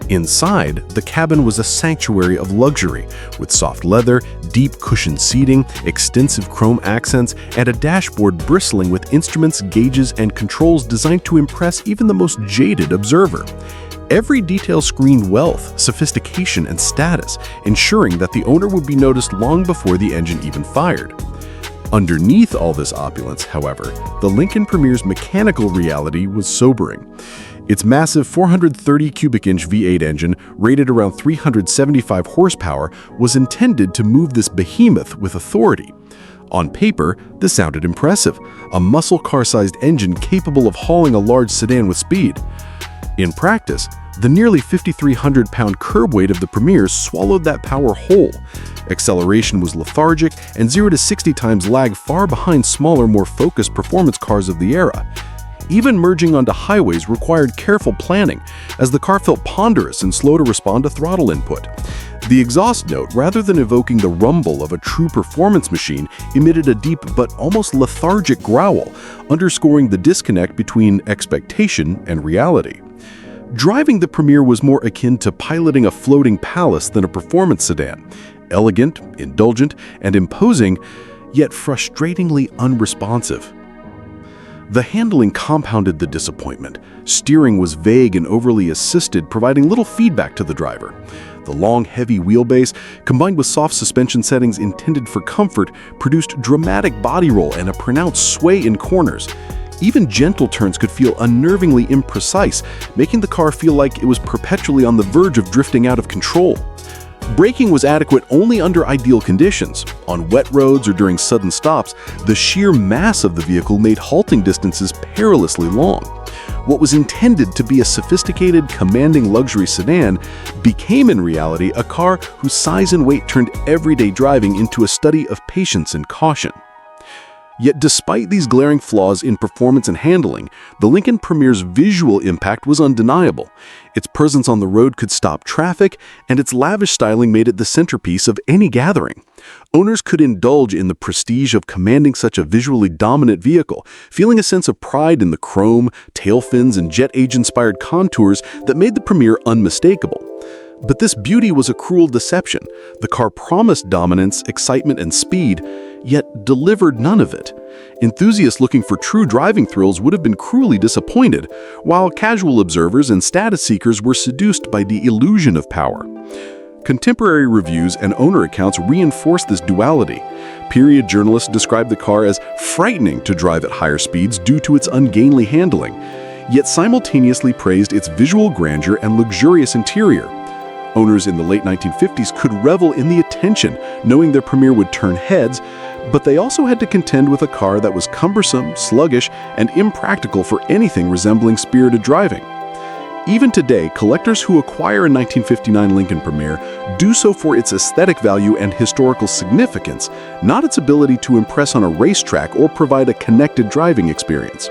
S3: Inside, the cabin was a sanctuary of luxury, with soft leather, deep cushioned seating, extensive chrome accents, and a dashboard bristling with instruments, gauges, and controls designed to impress even the most jaded observer. Every detail screened wealth, sophistication, and status, ensuring that the owner would be noticed long before the engine even fired. Underneath all this opulence, however, the Lincoln Premier's mechanical reality was sobering. Its massive 430 cubic inch V8 engine, rated around 375 horsepower, was intended to move this behemoth with authority. On paper, this sounded impressive, a muscle car-sized engine capable of hauling a large sedan with speed. In practice, the nearly 5,300-pound curb weight of the Premier swallowed that power whole. Acceleration was lethargic, and 0 to 60 times lagged far behind smaller, more focused performance cars of the era. Even merging onto highways required careful planning, as the car felt ponderous and slow to respond to throttle input. The exhaust note, rather than evoking the rumble of a true performance machine, emitted a deep but almost lethargic growl, underscoring the disconnect between expectation and reality. Driving the Premier was more akin to piloting a floating palace than a performance sedan. Elegant, indulgent, and imposing, yet frustratingly unresponsive. The handling compounded the disappointment. Steering was vague and overly assisted, providing little feedback to the driver. The long, heavy wheelbase, combined with soft suspension settings intended for comfort, produced dramatic body roll and a pronounced sway in corners. Even gentle turns could feel unnervingly imprecise, making the car feel like it was perpetually on the verge of drifting out of control. Braking was adequate only under ideal conditions. On wet roads or during sudden stops, the sheer mass of the vehicle made halting distances perilously long. What was intended to be a sophisticated, commanding luxury sedan became in reality a car whose size and weight turned everyday driving into a study of patience and caution. Yet despite these glaring flaws in performance and handling, the Lincoln Premier's visual impact was undeniable. Its presence on the road could stop traffic, and its lavish styling made it the centerpiece of any gathering. Owners could indulge in the prestige of commanding such a visually dominant vehicle, feeling a sense of pride in the chrome, tail fins, and jet age-inspired contours that made the Premier unmistakable. But this beauty was a cruel deception. The car promised dominance, excitement, and speed, yet delivered none of it. Enthusiasts looking for true driving thrills would have been cruelly disappointed, while casual observers and status seekers were seduced by the illusion of power. Contemporary reviews and owner accounts reinforce this duality. Period journalists described the car as frightening to drive at higher speeds due to its ungainly handling, yet simultaneously praised its visual grandeur and luxurious interior. Owners in the late 1950s could revel in the attention, knowing their Premier would turn heads, but they also had to contend with a car that was cumbersome, sluggish, and impractical for anything resembling spirited driving. Even today, collectors who acquire a 1959 Lincoln Premier do so for its aesthetic value and historical significance, not its ability to impress on a racetrack or provide a connected driving experience.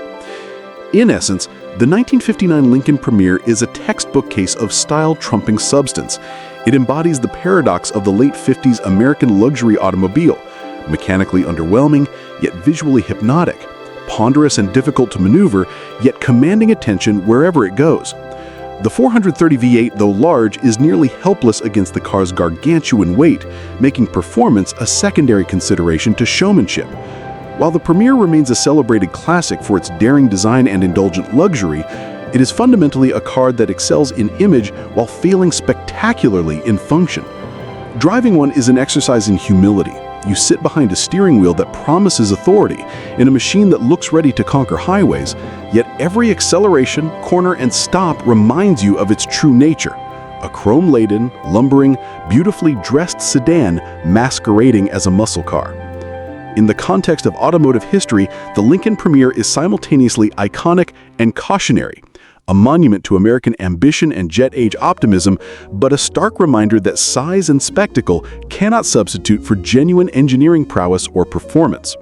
S3: In essence, the 1959 Lincoln Premier is a textbook case of style trumping substance. It embodies the paradox of the late 50s American luxury automobile, mechanically underwhelming, yet visually hypnotic, ponderous and difficult to maneuver, yet commanding attention wherever it goes. The 430 V8, though large, is nearly helpless against the car's gargantuan weight, making performance a secondary consideration to showmanship. While the Premier remains a celebrated classic for its daring design and indulgent luxury, it is fundamentally a car that excels in image while failing spectacularly in function. Driving one is an exercise in humility. You sit behind a steering wheel that promises authority in a machine that looks ready to conquer highways, yet every acceleration, corner, and stop reminds you of its true nature,
S1: a chrome-laden, lumbering, beautifully dressed sedan masquerading as a muscle car. In the context of automotive history, the Lincoln Premier is simultaneously iconic and cautionary, a monument to American ambition and jet-age optimism, but a stark reminder that size and spectacle cannot substitute for genuine engineering prowess or performance.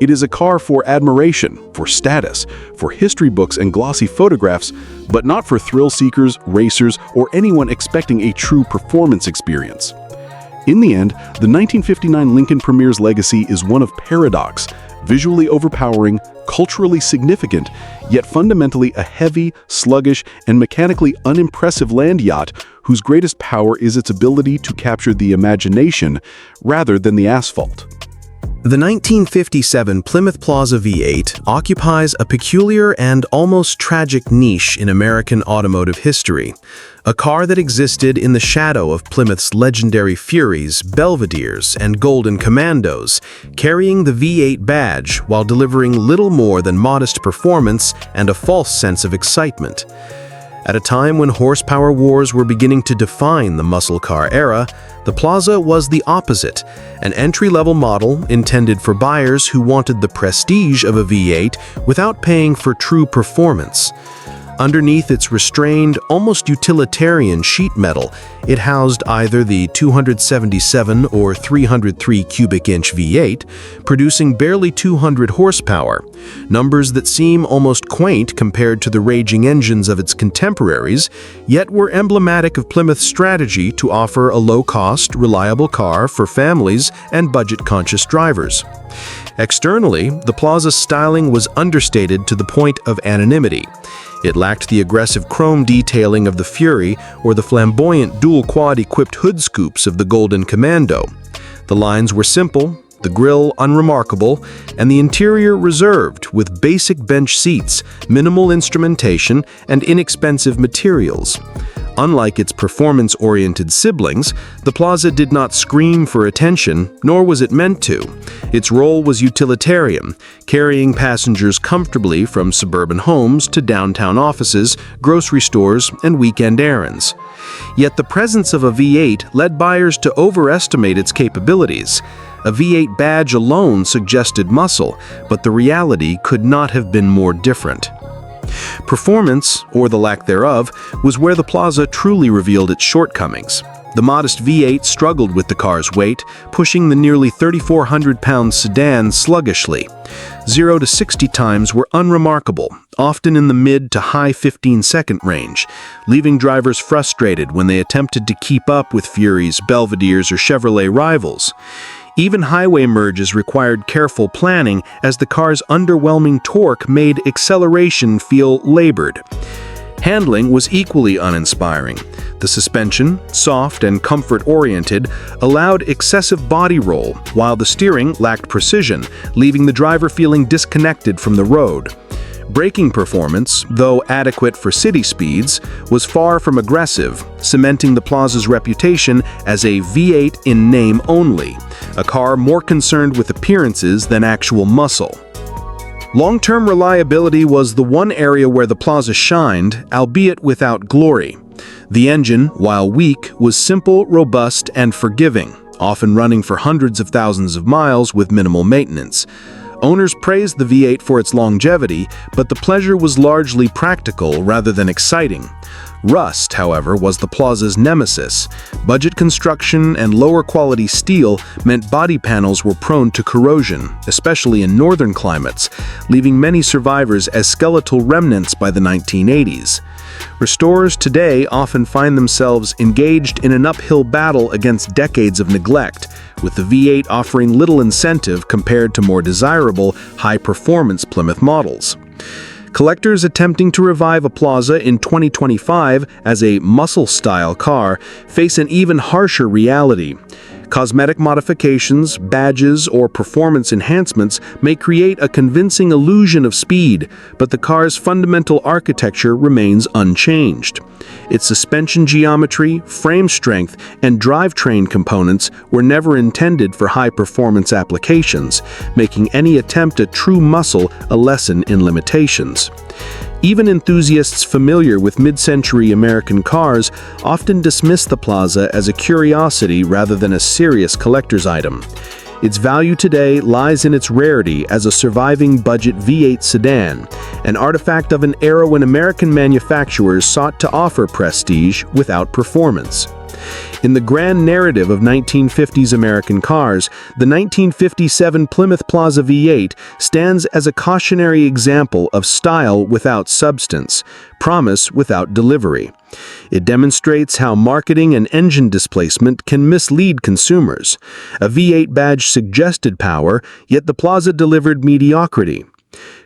S1: It is a car for admiration, for status, for history books and glossy photographs, but not for thrill-seekers, racers, or anyone expecting a true performance experience. In the end, the 1959 Lincoln Premier's legacy is one of paradox, visually overpowering, culturally significant, yet fundamentally a heavy, sluggish, and mechanically unimpressive land yacht whose greatest power is its ability to capture the imagination rather than the asphalt.
S2: The 1957 Plymouth Plaza V8 occupies a peculiar and almost tragic niche in American automotive history. A car that existed in the shadow of Plymouth's legendary Furies, Belvederes, and Golden Commandos, carrying the V8 badge while delivering little more than modest performance and a false sense of excitement. At a time when horsepower wars were beginning to define the muscle car era, the Plaza was the opposite, an entry-level model intended for buyers who wanted the prestige of a V8 without paying for true performance. Underneath its restrained, almost utilitarian sheet metal, it housed either the 277 or 303 cubic inch V8, producing barely 200 horsepower, numbers that seem almost quaint compared to the raging engines of its contemporaries, yet were emblematic of Plymouth's strategy to offer a low-cost, reliable car for families and budget-conscious drivers. Externally, the Plaza's styling was understated to the point of anonymity. It lacked the aggressive chrome detailing of the Fury or the flamboyant dual-quad-equipped hood scoops of the Golden Commando. The lines were simple, the grille unremarkable, and the interior reserved with basic bench seats, minimal instrumentation, and inexpensive materials. Unlike its performance-oriented siblings, the Plaza did not scream for attention, nor was it meant to. Its role was utilitarian, carrying passengers comfortably from suburban homes to downtown offices, grocery stores, and weekend errands. Yet the presence of a V8 led buyers to overestimate its capabilities. A V8 badge alone suggested muscle, but the reality could not have been more different. Performance, or the lack thereof, was where the Plaza truly revealed its shortcomings. The modest V8 struggled with the car's weight, pushing the nearly 3,400-pound sedan sluggishly. 0 to 60 times were unremarkable, often in the mid to high 15-second range, leaving drivers frustrated when they attempted to keep up with Furies, Belvederes, or Chevrolet rivals. Even highway merges required careful planning, as the car's underwhelming torque made acceleration feel labored. Handling was equally uninspiring. The suspension, soft and comfort-oriented, allowed excessive body roll, while the steering lacked precision, leaving the driver feeling disconnected from the road. Braking performance, though adequate for city speeds, was far from aggressive, cementing the Plaza's reputation as a V8 in name only, a car more concerned with appearances than actual muscle. Long-term reliability was the one area where the Plaza shined, albeit without glory. The engine, while weak, was simple, robust, and forgiving, often running for hundreds of thousands of miles with minimal maintenance. Owners praised the V8 for its longevity, but the pleasure was largely practical rather than exciting. Rust, however, was the Plaza's nemesis. Budget construction and lower-quality steel meant body panels were prone to corrosion, especially in northern climates, leaving many survivors as skeletal remnants by the 1980s. Restorers today often find themselves engaged in an uphill battle against decades of neglect, with the V8 offering little incentive compared to more desirable, high-performance Plymouth models. Collectors attempting to revive a Plaza in 2025 as a muscle-style car face an even harsher reality. Cosmetic modifications, badges, or performance enhancements may create a convincing illusion of speed, but the car's fundamental architecture remains unchanged. Its suspension geometry, frame strength, and drivetrain components were never intended for high-performance applications, making any attempt at true muscle a lesson in limitations. Even enthusiasts familiar with mid-century American cars often dismiss the Plaza as a curiosity rather than a serious collector's item. Its value today lies in its rarity as a surviving budget V8 sedan, an artifact of an era when American manufacturers sought to offer prestige without performance. In the grand narrative of 1950s American cars, the 1957 Plymouth Plaza V8 stands as a cautionary example of style without substance, promise without delivery. It demonstrates how marketing and engine displacement can mislead consumers. A V8 badge suggested power, yet the Plaza delivered mediocrity.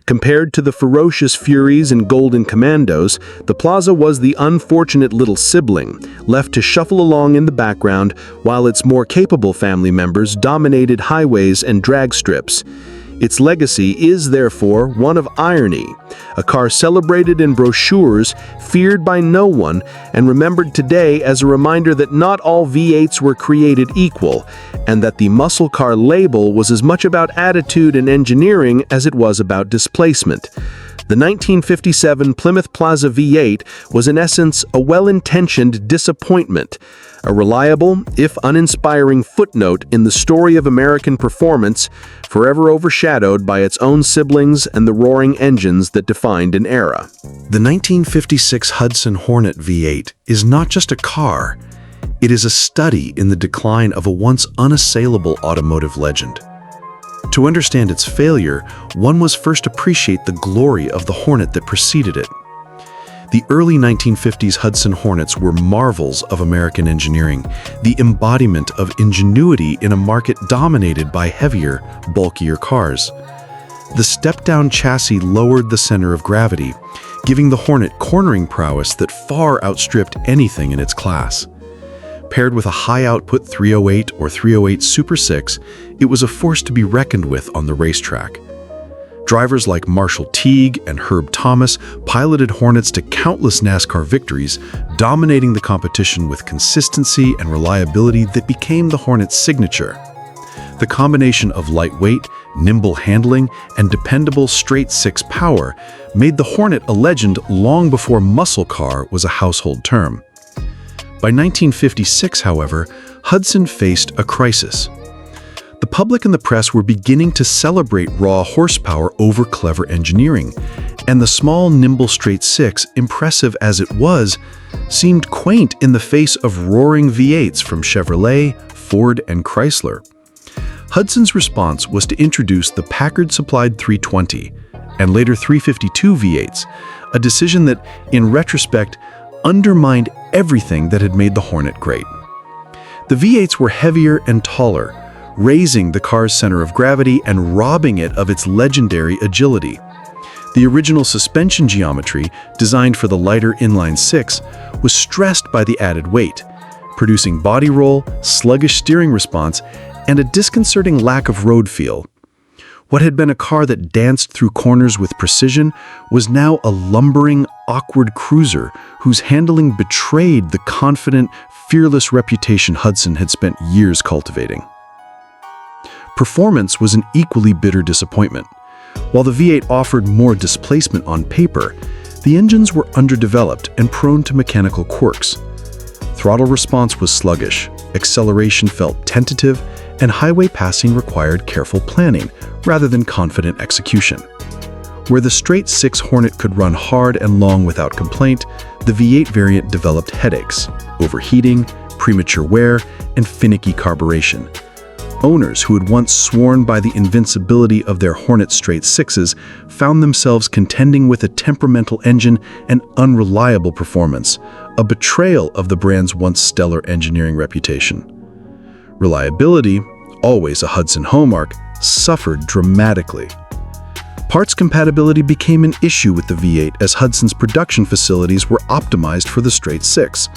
S2: Compared to the ferocious Furies and Golden Commandos, the Plaza was the unfortunate little sibling, left to shuffle along in the background while its more capable family members dominated highways and drag strips. Its legacy is, therefore, one of irony, a car celebrated in brochures, feared by no one, and remembered today as a reminder that not all V8s were created equal, and that the muscle car label was as much about attitude and engineering as it was about displacement. The 1957 Plymouth Plaza V8 was in essence a well-intentioned disappointment, a reliable, if uninspiring footnote in the story of American performance, forever overshadowed by its own siblings and the roaring engines that defined an era.
S1: The 1956 Hudson Hornet V8 is not just a car, it is a study in the decline of a once unassailable automotive legend. To understand its failure, one must first appreciate the glory of the Hornet that preceded it. The early 1950s Hudson Hornets were marvels of American engineering, the embodiment of ingenuity in a market dominated by heavier, bulkier cars. The step-down chassis lowered the center of gravity, giving the Hornet cornering prowess that far outstripped anything in its class. Paired with a high-output 308 or 308 Super 6, it was a force to be reckoned with on the racetrack. Drivers like Marshall Teague and Herb Thomas piloted Hornets to countless NASCAR victories, dominating the competition with consistency and reliability that became the Hornet's signature. The combination of lightweight, nimble handling, and dependable straight-six power made the Hornet a legend long before muscle car was a household term. By 1956, however, Hudson faced a crisis. The public and the press were beginning to celebrate raw horsepower over clever engineering, and the small, nimble straight six, impressive as it was, seemed quaint in the face of roaring V8s from Chevrolet, Ford, and Chrysler. Hudson's response was to introduce the Packard-supplied 320 and later 352 V8s, a decision that, in retrospect, undermined everything that had made the Hornet great. The V8s were heavier and taller, raising the car's center of gravity and robbing it of its legendary agility. The original suspension geometry, designed for the lighter inline six, was stressed by the added weight, producing body roll, sluggish steering response, and a disconcerting lack of road feel. What had been a car that danced through corners with precision was now a lumbering, awkward cruiser whose handling betrayed the confident, fearless reputation Hudson had spent years cultivating. Performance was an equally bitter disappointment. While the V8 offered more displacement on paper, the engines were underdeveloped and prone to mechanical quirks. Throttle response was sluggish, acceleration felt tentative, and highway passing required careful planning rather than confident execution. Where the straight six Hornet could run hard and long without complaint, the V8 variant developed headaches, overheating, premature wear, and finicky carburation. Owners who had once sworn by the invincibility of their Hornet straight sixes found themselves contending with a temperamental engine and unreliable performance, a betrayal of the brand's once stellar engineering reputation. Reliability, always a Hudson hallmark, suffered dramatically. Parts compatibility became an issue with the V8 as Hudson's production facilities were optimized for the straight six.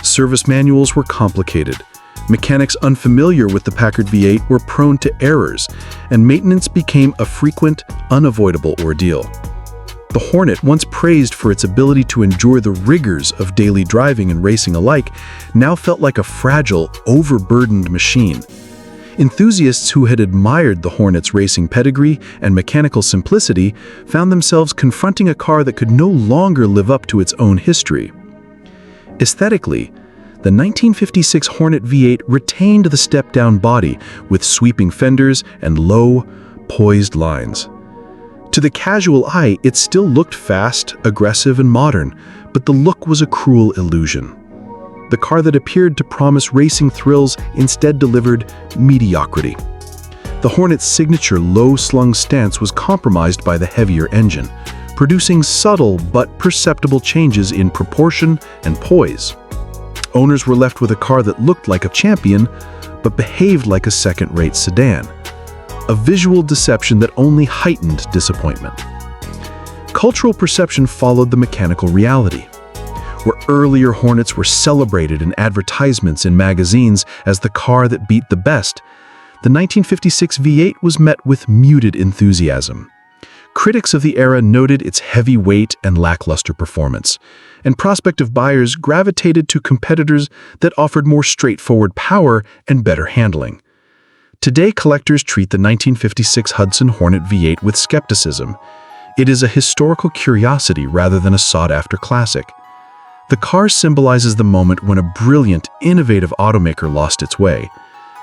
S1: Service manuals were complicated. Mechanics unfamiliar with the Packard V8 were prone to errors, and maintenance became a frequent, unavoidable ordeal. The Hornet, once praised for its ability to endure the rigors of daily driving and racing alike, now felt like a fragile, overburdened machine.
S3: Enthusiasts who had admired the Hornet's racing pedigree and mechanical simplicity found themselves confronting a car that could no longer live up to its own history. Aesthetically, the 1956 Hornet V8 retained the step-down body with sweeping fenders and low, poised lines. To the casual eye, it still looked fast, aggressive, and modern, but the look was a cruel illusion. The car that appeared to promise racing thrills instead delivered mediocrity. The Hornet's signature low-slung stance was compromised by the heavier engine, producing subtle but perceptible changes in proportion and poise. Owners were left with a car that looked like a champion, but behaved like a second-rate sedan. A visual deception that only heightened disappointment. Cultural perception followed the mechanical reality. Where earlier Hornets were celebrated in advertisements in magazines as the car that beat the best, the 1956 V8 was met with muted enthusiasm. Critics of the era noted its heavy weight and lackluster performance, and prospective buyers gravitated to competitors that offered more straightforward power and better handling. Today, collectors treat the 1956 Hudson Hornet V8 with skepticism. It is a historical curiosity rather than a sought-after classic. The car symbolizes the moment when a brilliant, innovative automaker lost its way,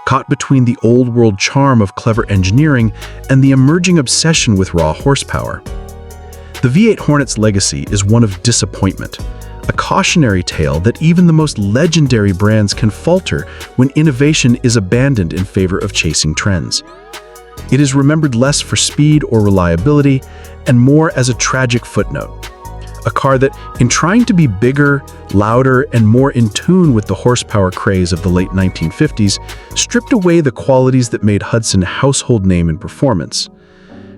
S3: caught between the old-world charm of clever engineering and the emerging obsession with raw horsepower. The V8 Hornet's legacy is one of disappointment, a cautionary tale that even the most legendary brands can falter when innovation is abandoned in favor of chasing trends. It is remembered less for speed or reliability and more as a tragic footnote. A car that, in trying to be bigger, louder, and more in tune with the horsepower craze of the late 1950s, stripped away the qualities that made Hudson a household name in performance.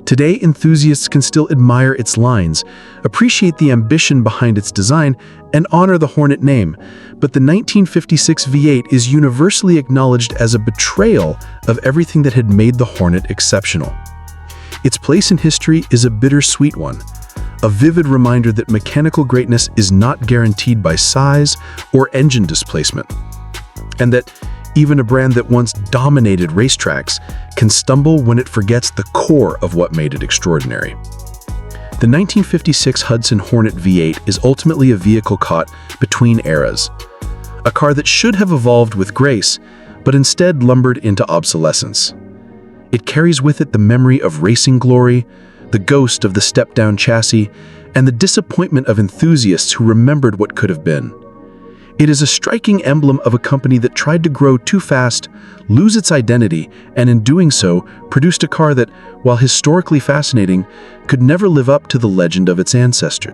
S3: Today, enthusiasts can still admire its lines, appreciate the ambition behind its design, and honor the Hornet name, but the 1956 V8 is universally acknowledged as a betrayal of everything that had made the Hornet exceptional. Its place in history is a bittersweet one, a vivid reminder that mechanical greatness is not guaranteed by size or engine displacement, and that even a brand that once dominated racetracks can stumble when it forgets the core of what made it extraordinary. The 1956 Hudson Hornet V8 is ultimately a vehicle caught between eras, a car that should have evolved with grace, but instead lumbered into obsolescence. It carries with it the memory of racing glory, the ghost of the step-down chassis, and the disappointment of enthusiasts who remembered what could have been. It is a striking emblem of a company that tried to grow too fast, lose its identity, and in doing so, produced a car that, while historically fascinating, could never live up to the legend of its ancestors.